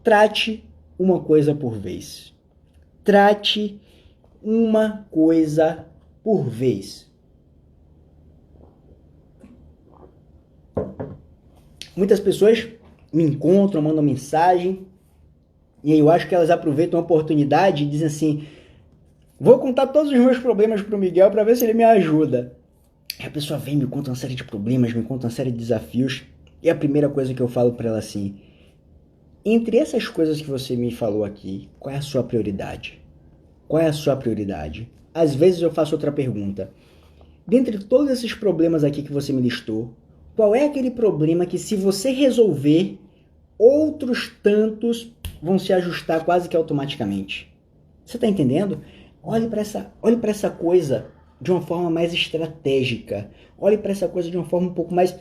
Trate uma coisa por vez. Trate uma coisa por vez. Muitas pessoas me encontram, mandam mensagem, e aí eu acho que elas aproveitam a oportunidade e dizem assim: vou contar todos os meus problemas para o Miguel para ver se ele me ajuda. E a pessoa vem, me conta uma série de problemas, me conta uma série de desafios, e a primeira coisa que eu falo para ela assim: entre essas coisas que você me falou aqui, qual é a sua prioridade? Qual é a sua prioridade? Às vezes eu faço outra pergunta. Dentre todos esses problemas aqui que você me listou, qual é aquele problema que, se você resolver, outros tantos vão se ajustar quase que automaticamente? Você está entendendo? Olhe para essa coisa de uma forma mais estratégica. Olhe para essa coisa de uma forma um pouco mais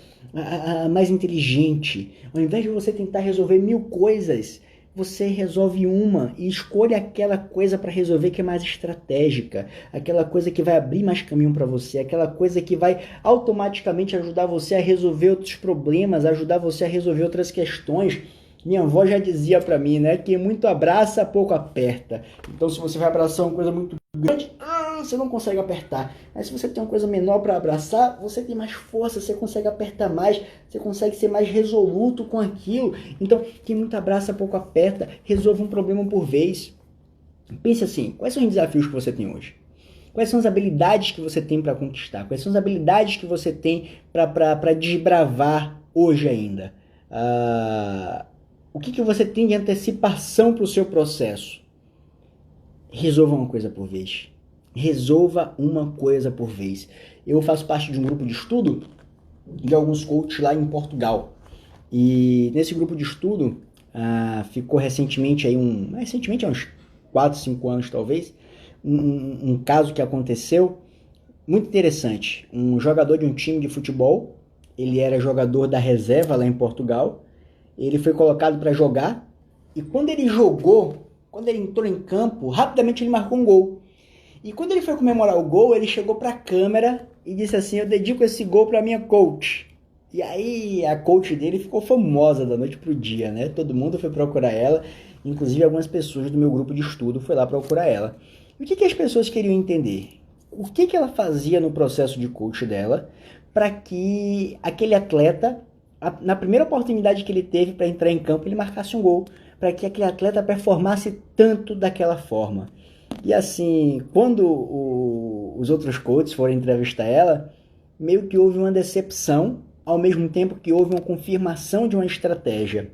inteligente. Ao invés de você tentar resolver 1000 coisas, você resolve uma e escolhe aquela coisa para resolver que é mais estratégica, aquela coisa que vai abrir mais caminho para você, aquela coisa que vai automaticamente ajudar você a resolver outros problemas, ajudar você a resolver outras questões. Minha avó já dizia para mim, né, que muito abraça, pouco aperta. Então, se você vai abraçar uma coisa muito grande, você não consegue apertar. Mas se você tem uma coisa menor para abraçar, você tem mais força, você consegue apertar mais, você consegue ser mais resoluto com aquilo. Então, quem muito abraça, pouco aperta, resolve um problema por vez. Pense assim, quais são os desafios que você tem hoje? Quais são as habilidades que você tem para conquistar? Quais são as habilidades que você tem para desbravar hoje ainda? O que você tem de antecipação para o seu processo? Resolva uma coisa por vez. Resolva uma coisa por vez. Eu faço parte de um grupo de estudo de alguns coaches lá em Portugal. E nesse grupo de estudo, ficou recentemente, há uns 4, 5 anos talvez, um caso que aconteceu muito interessante. Um jogador de um time de futebol, ele era jogador da reserva lá em Portugal, ele foi colocado para jogar, e quando ele entrou em campo, rapidamente ele marcou um gol. E quando ele foi comemorar o gol, ele chegou para a câmera e disse assim: eu dedico esse gol para minha coach. E aí a coach dele ficou famosa da noite pro dia, né? Todo mundo foi procurar ela, inclusive algumas pessoas do meu grupo de estudo foi lá procurar ela. E o que as pessoas queriam entender? O que ela fazia no processo de coach dela para que aquele atleta, na primeira oportunidade que ele teve para entrar em campo, ele marcasse um gol, para que aquele atleta performasse tanto daquela forma. E assim, quando os outros coaches foram entrevistar ela, meio que houve uma decepção, ao mesmo tempo que houve uma confirmação de uma estratégia.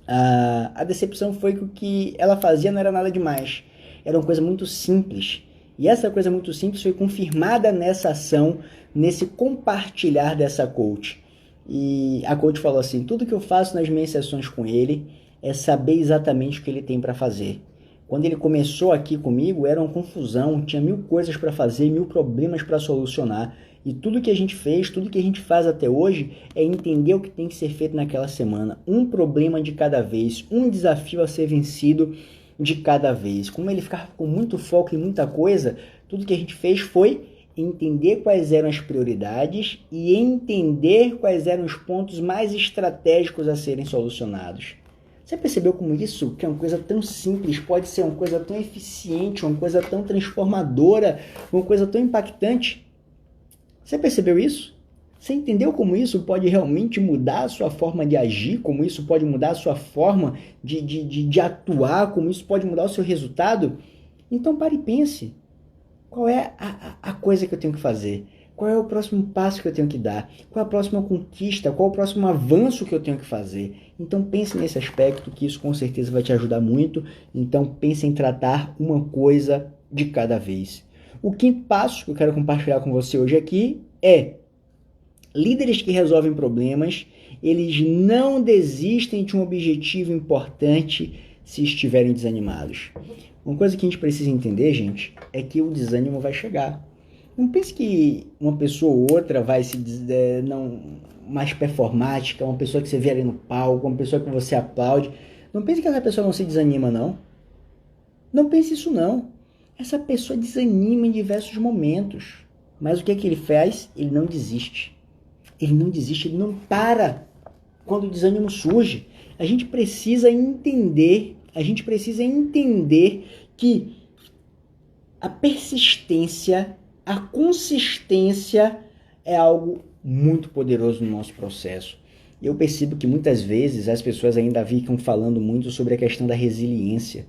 A decepção foi que o que ela fazia não era nada demais, era uma coisa muito simples. E essa coisa muito simples foi confirmada nessa ação, nesse compartilhar dessa coach. E a coach falou assim: tudo que eu faço nas minhas sessões com ele é saber exatamente o que ele tem para fazer. Quando ele começou aqui comigo, era uma confusão, tinha 1000 coisas para fazer, 1000 problemas para solucionar. E tudo que a gente fez, tudo que a gente faz até hoje é entender o que tem que ser feito naquela semana. Um problema de cada vez, um desafio a ser vencido de cada vez. Como ele ficava com muito foco em muita coisa, tudo que a gente fez foi entender quais eram as prioridades e entender quais eram os pontos mais estratégicos a serem solucionados. Você percebeu como isso, que é uma coisa tão simples, pode ser uma coisa tão eficiente, uma coisa tão transformadora, uma coisa tão impactante? Você percebeu isso? Você entendeu como isso pode realmente mudar a sua forma de agir, como isso pode mudar a sua forma de atuar, como isso pode mudar o seu resultado? Então pare e pense. Qual é a coisa que eu tenho que fazer? Qual é o próximo passo que eu tenho que dar? Qual é a próxima conquista? Qual é o próximo avanço que eu tenho que fazer? Então pense nesse aspecto, que isso com certeza vai te ajudar muito. Então pense em tratar uma coisa de cada vez. O quinto passo que eu quero compartilhar com você hoje aqui é: líderes que resolvem problemas, eles não desistem de um objetivo importante se estiverem desanimados. Uma coisa que a gente precisa entender, gente, é que o desânimo vai chegar. Não pense que uma pessoa ou outra vai se mais performática, uma pessoa que você vê ali no palco, uma pessoa que você aplaude. Não pense que essa pessoa não se desanima, não. Não pense isso, não. Essa pessoa desanima em diversos momentos. Mas o que é que ele faz? Ele não desiste. Ele não desiste, ele não para quando o desânimo surge. A gente precisa entender que a persistência, a consistência é algo muito poderoso no nosso processo. Eu percebo que muitas vezes as pessoas ainda ficam falando muito sobre a questão da resiliência.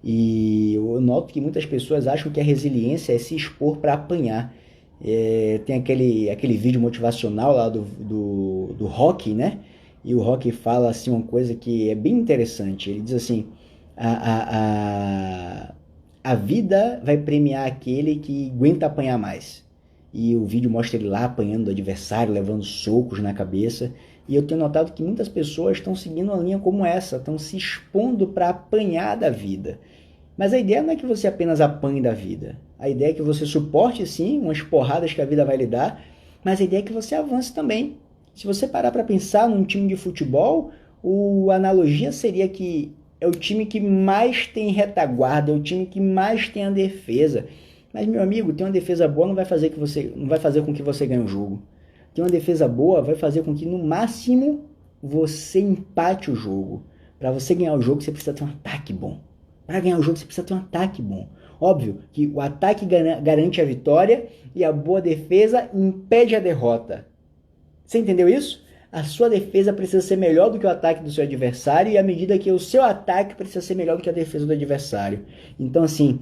E eu noto que muitas pessoas acham que a resiliência é se expor para apanhar. Tem aquele vídeo motivacional lá do Rocky, né? E o Rocky fala assim uma coisa que é bem interessante. Ele diz assim: a vida vai premiar aquele que aguenta apanhar mais. E o vídeo mostra ele lá apanhando o adversário, levando socos na cabeça. E eu tenho notado que muitas pessoas estão seguindo uma linha como essa, estão se expondo para apanhar da vida. Mas a ideia não é que você apenas apanhe da vida. A ideia é que você suporte, sim, umas porradas que a vida vai lhe dar, mas a ideia é que você avance também. Se você parar para pensar num time de futebol, a analogia seria que é o time que mais tem retaguarda, é o time que mais tem a defesa. Mas, meu amigo, ter uma defesa boa não vai fazer com que você ganhe o jogo. Ter uma defesa boa vai fazer com que, no máximo, você empate o jogo. Para você ganhar o jogo, você precisa ter um ataque bom. Para ganhar o jogo, você precisa ter um ataque bom. Óbvio que o ataque garante a vitória e a boa defesa impede a derrota. Você entendeu isso? A sua defesa precisa ser melhor do que o ataque do seu adversário, e à medida que o seu ataque precisa ser melhor do que a defesa do adversário. Então, assim,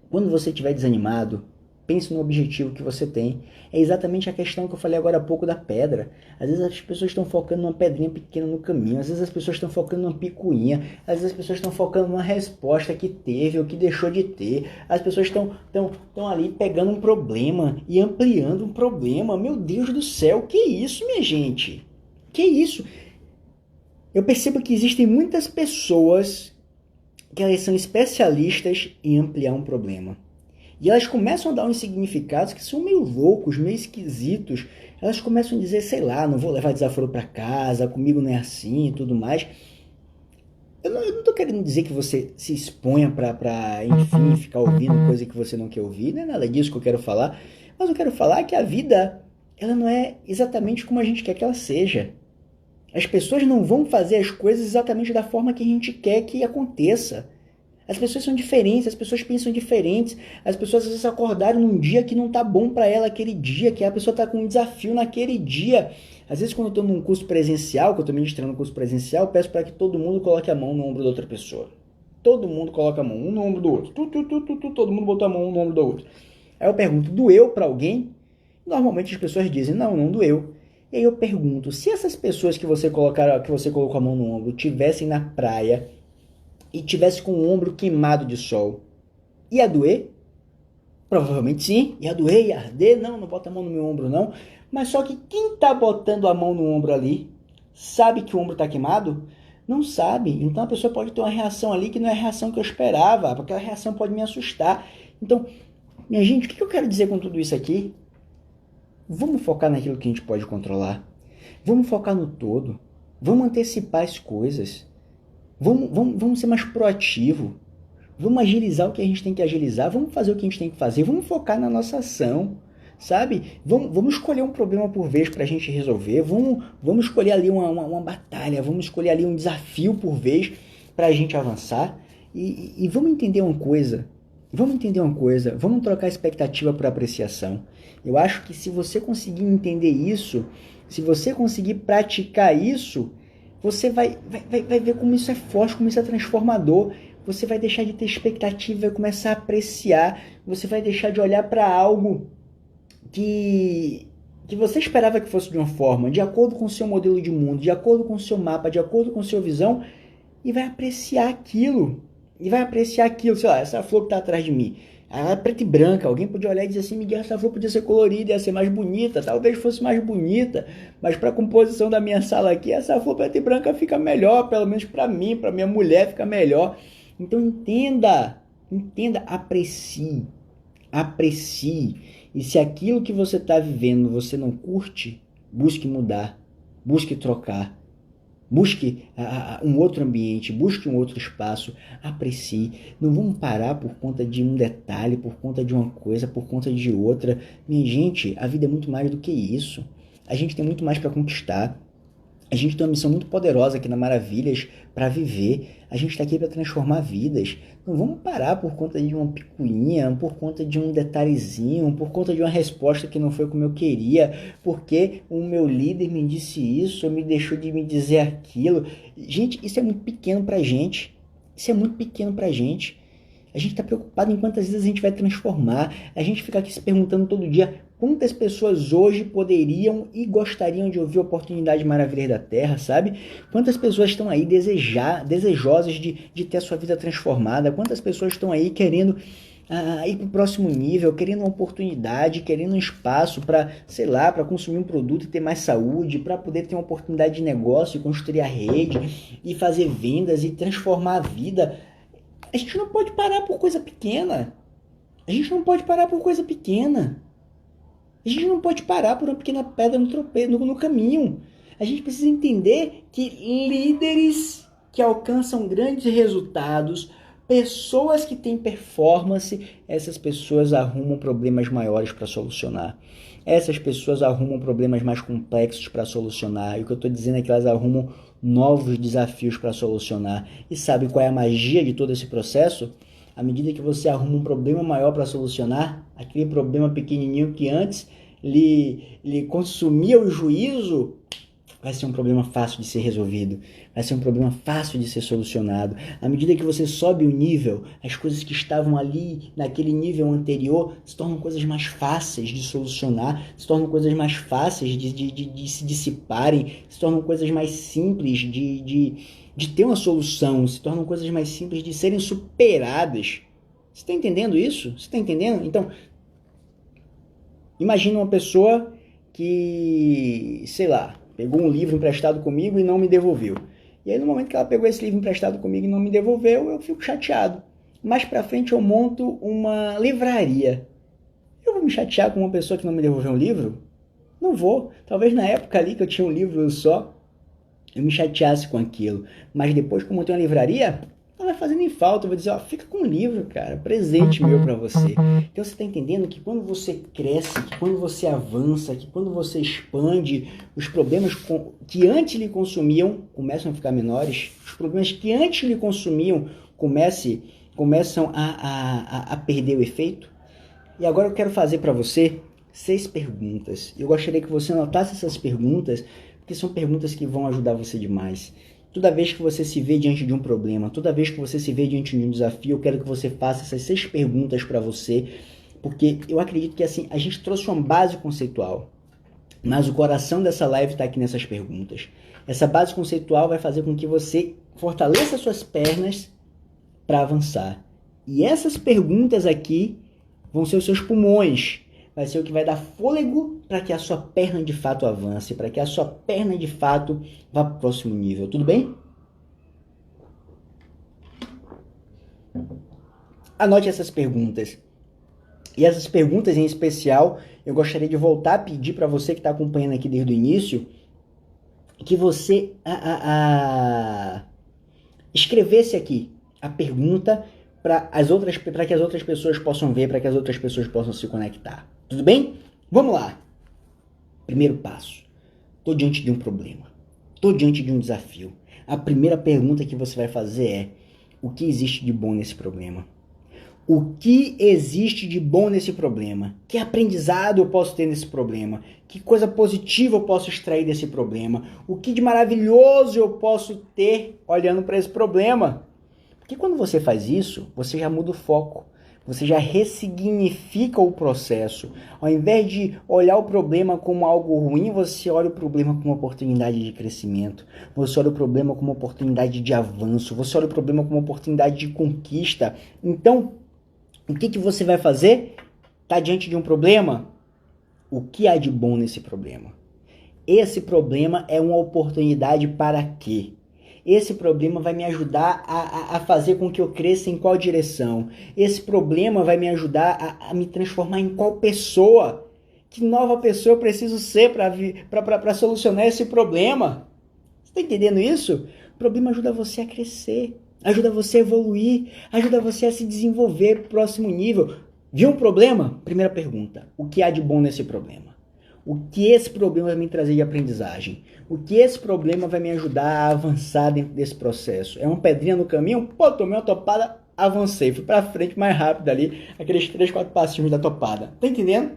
quando você estiver desanimado, pense no objetivo que você tem. É exatamente a questão que eu falei agora há pouco da pedra. Às vezes as pessoas estão focando numa pedrinha pequena no caminho, às vezes as pessoas estão focando numa picuinha, às vezes as pessoas estão focando numa resposta que teve ou que deixou de ter. As pessoas estão ali pegando um problema e ampliando um problema. Meu Deus do céu, que isso, minha gente? Que isso? Eu percebo que existem muitas pessoas que elas são especialistas em ampliar um problema. E elas começam a dar uns significados que são meio loucos, meio esquisitos. Elas começam a dizer, sei lá, não vou levar desaforo para casa, comigo não é assim e tudo mais. Eu não tô querendo dizer que você se exponha para, enfim, ficar ouvindo coisa que você não quer ouvir. Não é nada disso que eu quero falar. Mas eu quero falar que a vida, ela não é exatamente como a gente quer que ela seja. As pessoas não vão fazer as coisas exatamente da forma que a gente quer que aconteça. As pessoas são diferentes, as pessoas pensam diferentes, as pessoas às vezes acordaram num dia que não tá bom para ela aquele dia, que a pessoa tá com um desafio naquele dia. Às vezes quando eu tô num curso presencial, que eu tô ministrando um curso presencial, eu peço para que todo mundo coloque a mão no ombro da outra pessoa. Todo mundo coloca a mão um no ombro do outro. Todo mundo botou a mão um no ombro do outro. Aí eu pergunto, doeu para alguém? Normalmente as pessoas dizem, não doeu. E aí eu pergunto, se essas pessoas que você colocou a mão no ombro tivessem na praia e tivesse com o ombro queimado de sol, ia doer? Provavelmente sim, ia doer, ia arder, não bota a mão no meu ombro não. Mas só que quem tá botando a mão no ombro ali, sabe que o ombro tá queimado? Não sabe, então a pessoa pode ter uma reação ali que não é a reação que eu esperava, porque aquela reação pode me assustar. Então, minha gente, o que eu quero dizer com tudo isso aqui? Vamos focar naquilo que a gente pode controlar. Vamos focar no todo. Vamos antecipar as coisas. Vamos ser mais proativo. Vamos agilizar o que a gente tem que agilizar. Vamos fazer o que a gente tem que fazer. Vamos focar na nossa ação. Sabe? Vamos escolher um problema por vez para a gente resolver. Vamos escolher ali uma batalha. Vamos escolher ali um desafio por vez para a gente avançar. E vamos entender uma coisa. Vamos trocar expectativa por apreciação. Eu acho que se você conseguir entender isso, se você conseguir praticar isso, você vai ver como isso é forte, como isso é transformador. Você vai deixar de ter expectativa, vai começar a apreciar. Você vai deixar de olhar para algo que você esperava que fosse de uma forma, de acordo com o seu modelo de mundo, de acordo com o seu mapa, de acordo com a sua visão, e vai apreciar aquilo. Sei lá, essa flor que está atrás de mim. Ela é preta e branca. Alguém podia olhar e dizer assim, Miguel, essa flor podia ser colorida, ia ser mais bonita. Talvez fosse mais bonita. Mas para a composição da minha sala aqui, essa flor preta e branca fica melhor. Pelo menos para mim, para minha mulher fica melhor. Então entenda, aprecie. E se aquilo que você está vivendo você não curte, busque mudar. Busque trocar. Busque um outro ambiente, busque um outro espaço, aprecie. Não vamos parar por conta de um detalhe, por conta de uma coisa, por conta de outra. Minha gente, a vida é muito mais do que isso. A gente tem muito mais para conquistar. A gente tem uma missão muito poderosa aqui na Maravilhas para viver. A gente está aqui para transformar vidas. Não vamos parar por conta de uma picuinha, por conta de um detalhezinho, por conta de uma resposta que não foi como eu queria, porque o meu líder me disse isso, ou me deixou de me dizer aquilo. Gente, isso é muito pequeno para a gente. A gente está preocupado em quantas vezes a gente vai transformar. A gente fica aqui se perguntando todo dia quantas pessoas hoje poderiam e gostariam de ouvir a oportunidade maravilhosa da Terra, sabe? Quantas pessoas estão aí desejosas de ter a sua vida transformada? Quantas pessoas estão aí querendo ir para o próximo nível, querendo uma oportunidade, querendo um espaço para, sei lá, para consumir um produto e ter mais saúde, para poder ter uma oportunidade de negócio e construir a rede e fazer vendas e transformar a vida. A gente não pode parar por coisa pequena. A gente não pode parar por uma pequena pedra no caminho. A gente precisa entender que líderes que alcançam grandes resultados, pessoas que têm performance, essas pessoas arrumam problemas maiores para solucionar. Essas pessoas arrumam problemas mais complexos para solucionar. E o que eu estou dizendo é que elas arrumam novos desafios para solucionar. E sabe qual é a magia de todo esse processo? À medida que você arruma um problema maior para solucionar, aquele problema pequenininho que antes lhe consumia o juízo, vai ser um problema fácil de ser resolvido, vai ser um problema fácil de ser solucionado. À medida que você sobe o nível, as coisas que estavam ali naquele nível anterior se tornam coisas mais fáceis de solucionar, se tornam coisas mais fáceis de se dissiparem, se tornam coisas mais simples de ter uma solução, se tornam coisas mais simples de serem superadas. Você está entendendo isso? Você está entendendo? Então, imagina uma pessoa que, sei lá, pegou um livro emprestado comigo e não me devolveu. E aí, no momento que ela pegou esse livro emprestado comigo e não me devolveu, eu fico chateado. Mais pra frente, eu monto uma livraria. Eu vou me chatear com uma pessoa que não me devolveu um livro? Não vou. Talvez na época ali que eu tinha um livro só, eu me chateasse com aquilo. Mas depois que eu montei uma livraria, não vai fazer nem falta. Eu vou dizer, ó, fica com o livro, cara. Presente meu pra você. Então você tá entendendo que quando você cresce, que quando você avança, que quando você expande, os problemas que antes lhe consumiam começam a ficar menores. Os problemas que antes lhe consumiam começam a perder o efeito. E agora eu quero fazer para você 6 perguntas. Eu gostaria que você anotasse essas perguntas, porque são perguntas que vão ajudar você demais. Toda vez que você se vê diante de um problema, toda vez que você se vê diante de um desafio, eu quero que você faça essas 6 perguntas para você, porque eu acredito que assim, a gente trouxe uma base conceitual, mas o coração dessa live está aqui nessas perguntas. Essa base conceitual vai fazer com que você fortaleça suas pernas para avançar. E essas perguntas aqui vão ser os seus pulmões, vai ser o que vai dar fôlego para que a sua perna de fato avance, para que a sua perna de fato vá para o próximo nível. Tudo bem? Anote essas perguntas. E essas perguntas em especial, eu gostaria de voltar a pedir para você que está acompanhando aqui desde o início, que você escrevesse aqui a pergunta para que as outras pessoas possam ver, para que as outras pessoas possam se conectar. Tudo bem? Vamos lá. Primeiro passo. Estou diante de um problema. Estou diante de um desafio. A primeira pergunta que você vai fazer é: o que existe de bom nesse problema? O que existe de bom nesse problema? Que aprendizado eu posso ter nesse problema? Que coisa positiva eu posso extrair desse problema? O que de maravilhoso eu posso ter olhando para esse problema? Porque quando você faz isso, você já muda o foco. Você já ressignifica o processo. Ao invés de olhar o problema como algo ruim, você olha o problema como uma oportunidade de crescimento. Você olha o problema como uma oportunidade de avanço. Você olha o problema como uma oportunidade de conquista. Então, o que você vai fazer? Está diante de um problema? O que há de bom nesse problema? Esse problema é uma oportunidade para quê? Esse problema vai me ajudar a fazer com que eu cresça em qual direção? Esse problema vai me ajudar a me transformar em qual pessoa? Que nova pessoa eu preciso ser para solucionar esse problema? Você está entendendo isso? O problema ajuda você a crescer, ajuda você a evoluir, ajuda você a se desenvolver para o próximo nível. Viu um problema? Primeira pergunta: o que há de bom nesse problema? O que esse problema vai me trazer de aprendizagem? O que esse problema vai me ajudar a avançar dentro desse processo? É uma pedrinha no caminho? Pô, tomei uma topada, avancei, fui pra frente mais rápido ali, aqueles 3, 4 passinhos da topada. Tá entendendo?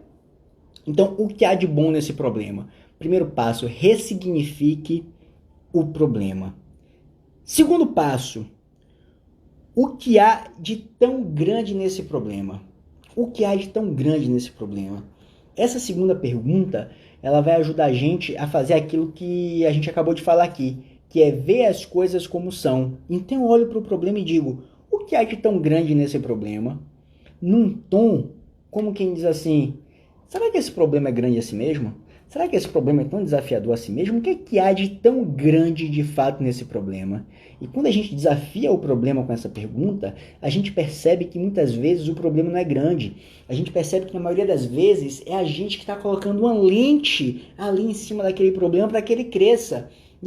Então, o que há de bom nesse problema? Primeiro passo, ressignifique o problema. Segundo passo, o que há de tão grande nesse problema? O que há de tão grande nesse problema? Essa segunda pergunta, ela vai ajudar a gente a fazer aquilo que a gente acabou de falar aqui, que é ver as coisas como são. Então eu olho para o problema e digo: o que há de tão grande nesse problema? Num tom, como quem diz assim: será que esse problema é grande assim mesmo? Será que esse problema é tão desafiador assim mesmo? O que há de tão grande de fato nesse problema? E quando a gente desafia o problema com essa pergunta, a gente percebe que muitas vezes o problema não é grande. A gente percebe que na maioria das vezes é a gente que está colocando uma lente ali em cima daquele problema para que ele cresça. E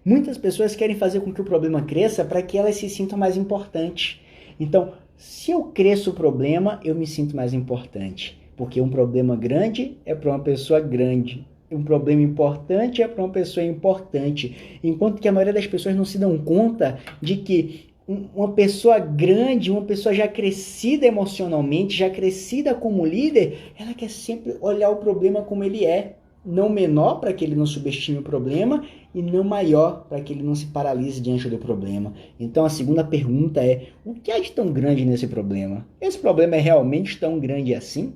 muitas pessoas querem fazer com que o problema cresça para que elas se sintam mais importantes. Então, se eu cresço o problema, eu me sinto mais importante. Porque um problema grande é para uma pessoa grande. Um problema importante é para uma pessoa importante. Enquanto que a maioria das pessoas não se dão conta de que uma pessoa grande, uma pessoa já crescida emocionalmente, já crescida como líder, ela quer sempre olhar o problema como ele é. Não menor, para que ele não subestime o problema, e não maior, para que ele não se paralise diante do problema. Então a segunda pergunta é: o que há de tão grande nesse problema? Esse problema é realmente tão grande assim?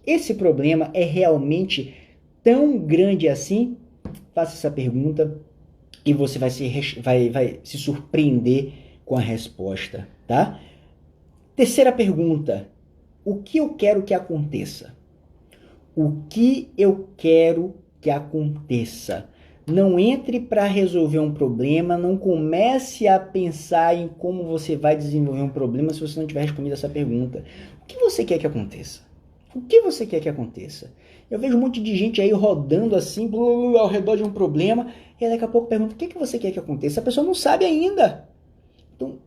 Esse problema é realmente tão grande assim? Faça essa pergunta e você vai se surpreender com a resposta, tá? Terceira pergunta: o que eu quero que aconteça? O que eu quero que aconteça? Não entre para resolver um problema, não comece a pensar em como você vai desenvolver um problema se você não tiver respondido essa pergunta. O que você quer que aconteça? O que você quer que aconteça? Eu vejo um monte de gente aí rodando assim, ao redor de um problema, e daqui a pouco pergunta: o que você quer que aconteça? A pessoa não sabe ainda. Então,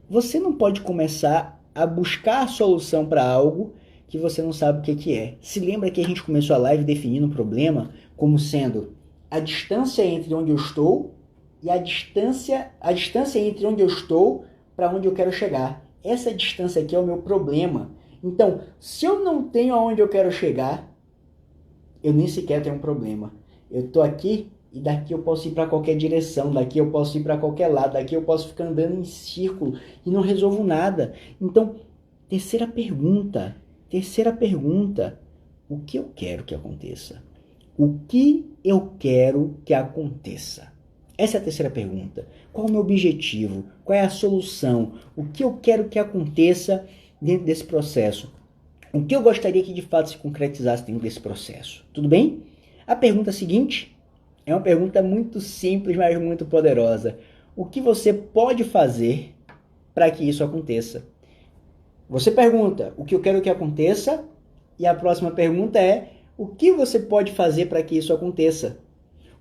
você não pode começar a buscar a solução para algo que você não sabe o que é. Se lembra que a gente começou a live definindo o problema como sendo a distância entre onde eu estou e a distância entre onde eu estou para onde eu quero chegar. Essa distância aqui é o meu problema. Então, se eu não tenho aonde eu quero chegar, eu nem sequer tenho um problema. Eu estou aqui e daqui eu posso ir para qualquer direção, daqui eu posso ir para qualquer lado, daqui eu posso ficar andando em círculo e não resolvo nada. Então, terceira pergunta, o que eu quero que aconteça? O que eu quero que aconteça? Essa é a terceira pergunta. Qual é o meu objetivo? Qual é a solução? O que eu quero que aconteça dentro desse processo? O que eu gostaria que de fato se concretizasse dentro desse processo? Tudo bem? A pergunta seguinte é uma pergunta muito simples, mas muito poderosa. O que você pode fazer para que isso aconteça? Você pergunta o que eu quero que aconteça e a próxima pergunta é o que você pode fazer para que isso aconteça?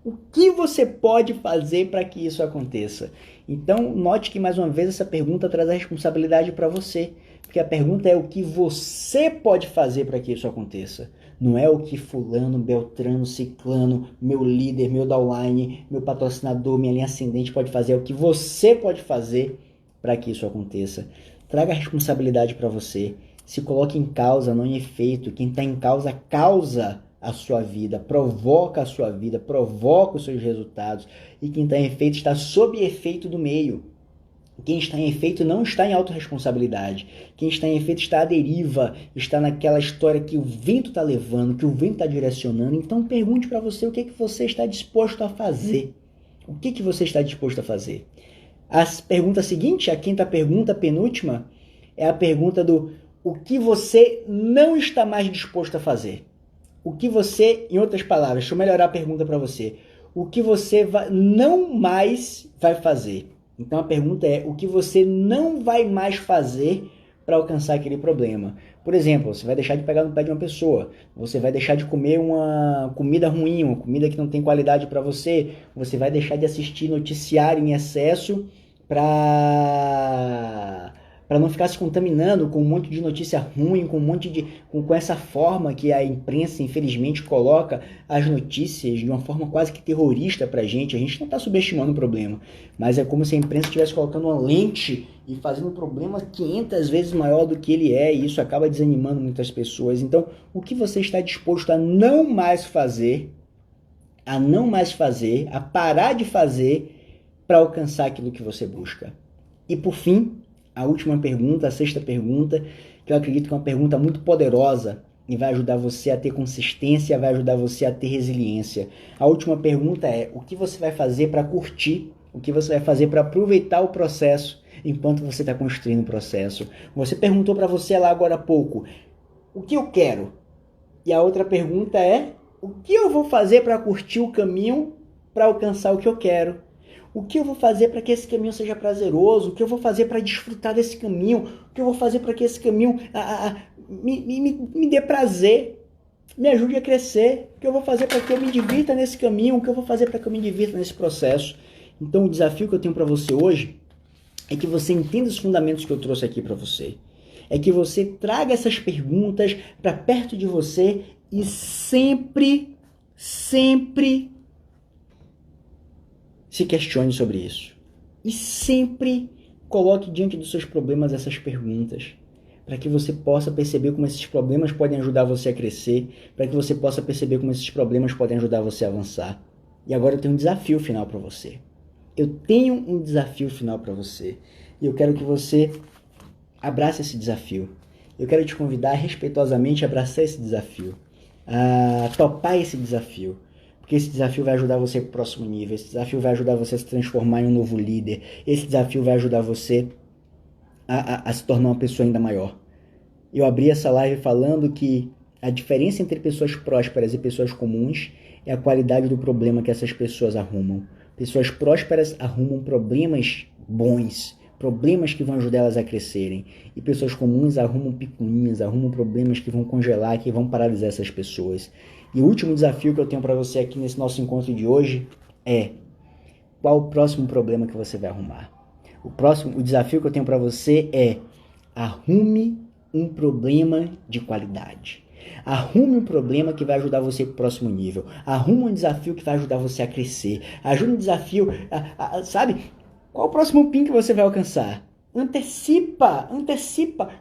O que você pode fazer para que isso aconteça? Então, note que mais uma vez essa pergunta traz a responsabilidade para você, porque a pergunta é o que você pode fazer para que isso aconteça. Não é o que fulano, beltrano, ciclano, meu líder, meu downline, meu patrocinador, minha linha ascendente pode fazer, é o que você pode fazer para que isso aconteça. Traga a responsabilidade para você. Se coloque em causa, não em efeito. Quem está em causa, causa a sua vida, provoca a sua vida, provoca os seus resultados. E quem está em efeito está sob efeito do meio. Quem está em efeito não está em autorresponsabilidade. Quem está em efeito está à deriva, está naquela história que o vento está levando, que o vento está direcionando. Então pergunte para você o que você está disposto a fazer. O que você está disposto a fazer? A pergunta seguinte, a quinta pergunta, penúltima, é a pergunta do o que você não está mais disposto a fazer. O que você, em outras palavras, deixa eu melhorar a pergunta para você. O que você não mais vai fazer. Então a pergunta é o que você não vai mais fazer para alcançar aquele problema. Por exemplo, você vai deixar de pegar no pé de uma pessoa, você vai deixar de comer uma comida ruim, uma comida que não tem qualidade para você, você vai deixar de assistir noticiário em excesso para não ficar se contaminando com um monte de notícia ruim, com essa forma que a imprensa, infelizmente, coloca as notícias de uma forma quase que terrorista pra gente. A gente não está subestimando o problema, mas é como se a imprensa estivesse colocando uma lente e fazendo o problema 500 vezes maior do que ele é, e isso acaba desanimando muitas pessoas. Então, o que você está disposto a não mais fazer, a parar de fazer para alcançar aquilo que você busca? E por fim, a última pergunta, a sexta pergunta, que eu acredito que é uma pergunta muito poderosa e vai ajudar você a ter consistência, vai ajudar você a ter resiliência. A última pergunta é: o que você vai fazer para curtir? O que você vai fazer para aproveitar o processo enquanto você está construindo o processo? Você perguntou para você lá agora há pouco: o que eu quero? E a outra pergunta é: o que eu vou fazer para curtir o caminho para alcançar o que eu quero? O que eu vou fazer para que esse caminho seja prazeroso? O que eu vou fazer para desfrutar desse caminho? O que eu vou fazer para que esse caminho me dê prazer, me ajude a crescer? O que eu vou fazer para que eu me divirta nesse caminho? O que eu vou fazer para que eu me divirta nesse processo? Então o desafio que eu tenho para você hoje é que você entenda os fundamentos que eu trouxe aqui para você. É que você traga essas perguntas para perto de você e sempre se questione sobre isso. E sempre coloque diante dos seus problemas essas perguntas, para que você possa perceber como esses problemas podem ajudar você a crescer, para que você possa perceber como esses problemas podem ajudar você a avançar. E agora eu tenho um desafio final para você. Eu tenho um desafio final para você. E eu quero que você abrace esse desafio. Eu quero te convidar respeitosamente a abraçar esse desafio, a topar esse desafio. Porque esse desafio vai ajudar você para o próximo nível. Esse desafio vai ajudar você a se transformar em um novo líder. Esse desafio vai ajudar você a se tornar uma pessoa ainda maior. Eu abri essa live falando que a diferença entre pessoas prósperas e pessoas comuns é a qualidade do problema que essas pessoas arrumam. Pessoas prósperas arrumam problemas bons, problemas que vão ajudar elas a crescerem. E pessoas comuns arrumam picuinhas, arrumam problemas que vão congelar, que vão paralisar essas pessoas. E o último desafio que eu tenho para você aqui nesse nosso encontro de hoje é: qual o próximo problema que você vai arrumar? O desafio que eu tenho para você é: arrume um problema de qualidade. Arrume um problema que vai ajudar você para o próximo nível. Arrume um desafio que vai ajudar você a crescer. Ajude um desafio, sabe? Qual o próximo PIN que você vai alcançar? Antecipa. O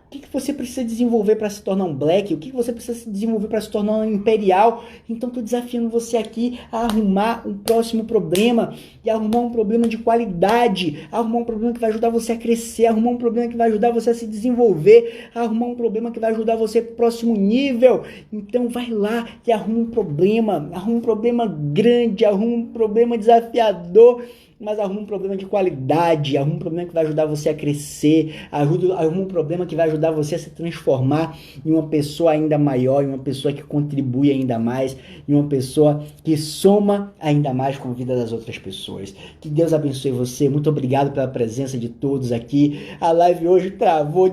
que você precisa desenvolver para se tornar um Black? O que você precisa desenvolver para se tornar um Imperial? Então estou desafiando você aqui a arrumar um próximo problema, e arrumar um problema de qualidade, arrumar um problema que vai ajudar você a crescer, arrumar um problema que vai ajudar você a se desenvolver, arrumar um problema que vai ajudar você para o próximo nível. Então vai lá e arruma um problema grande, arruma um problema desafiador, mas arruma um problema de qualidade, arruma um problema que vai ajudar você a crescer, arruma um problema que vai ajudar você a se transformar em uma pessoa ainda maior, em uma pessoa que contribui ainda mais, em uma pessoa que soma ainda mais com a vida das outras pessoas. Que Deus abençoe você, muito obrigado pela presença de todos aqui. A live hoje travou,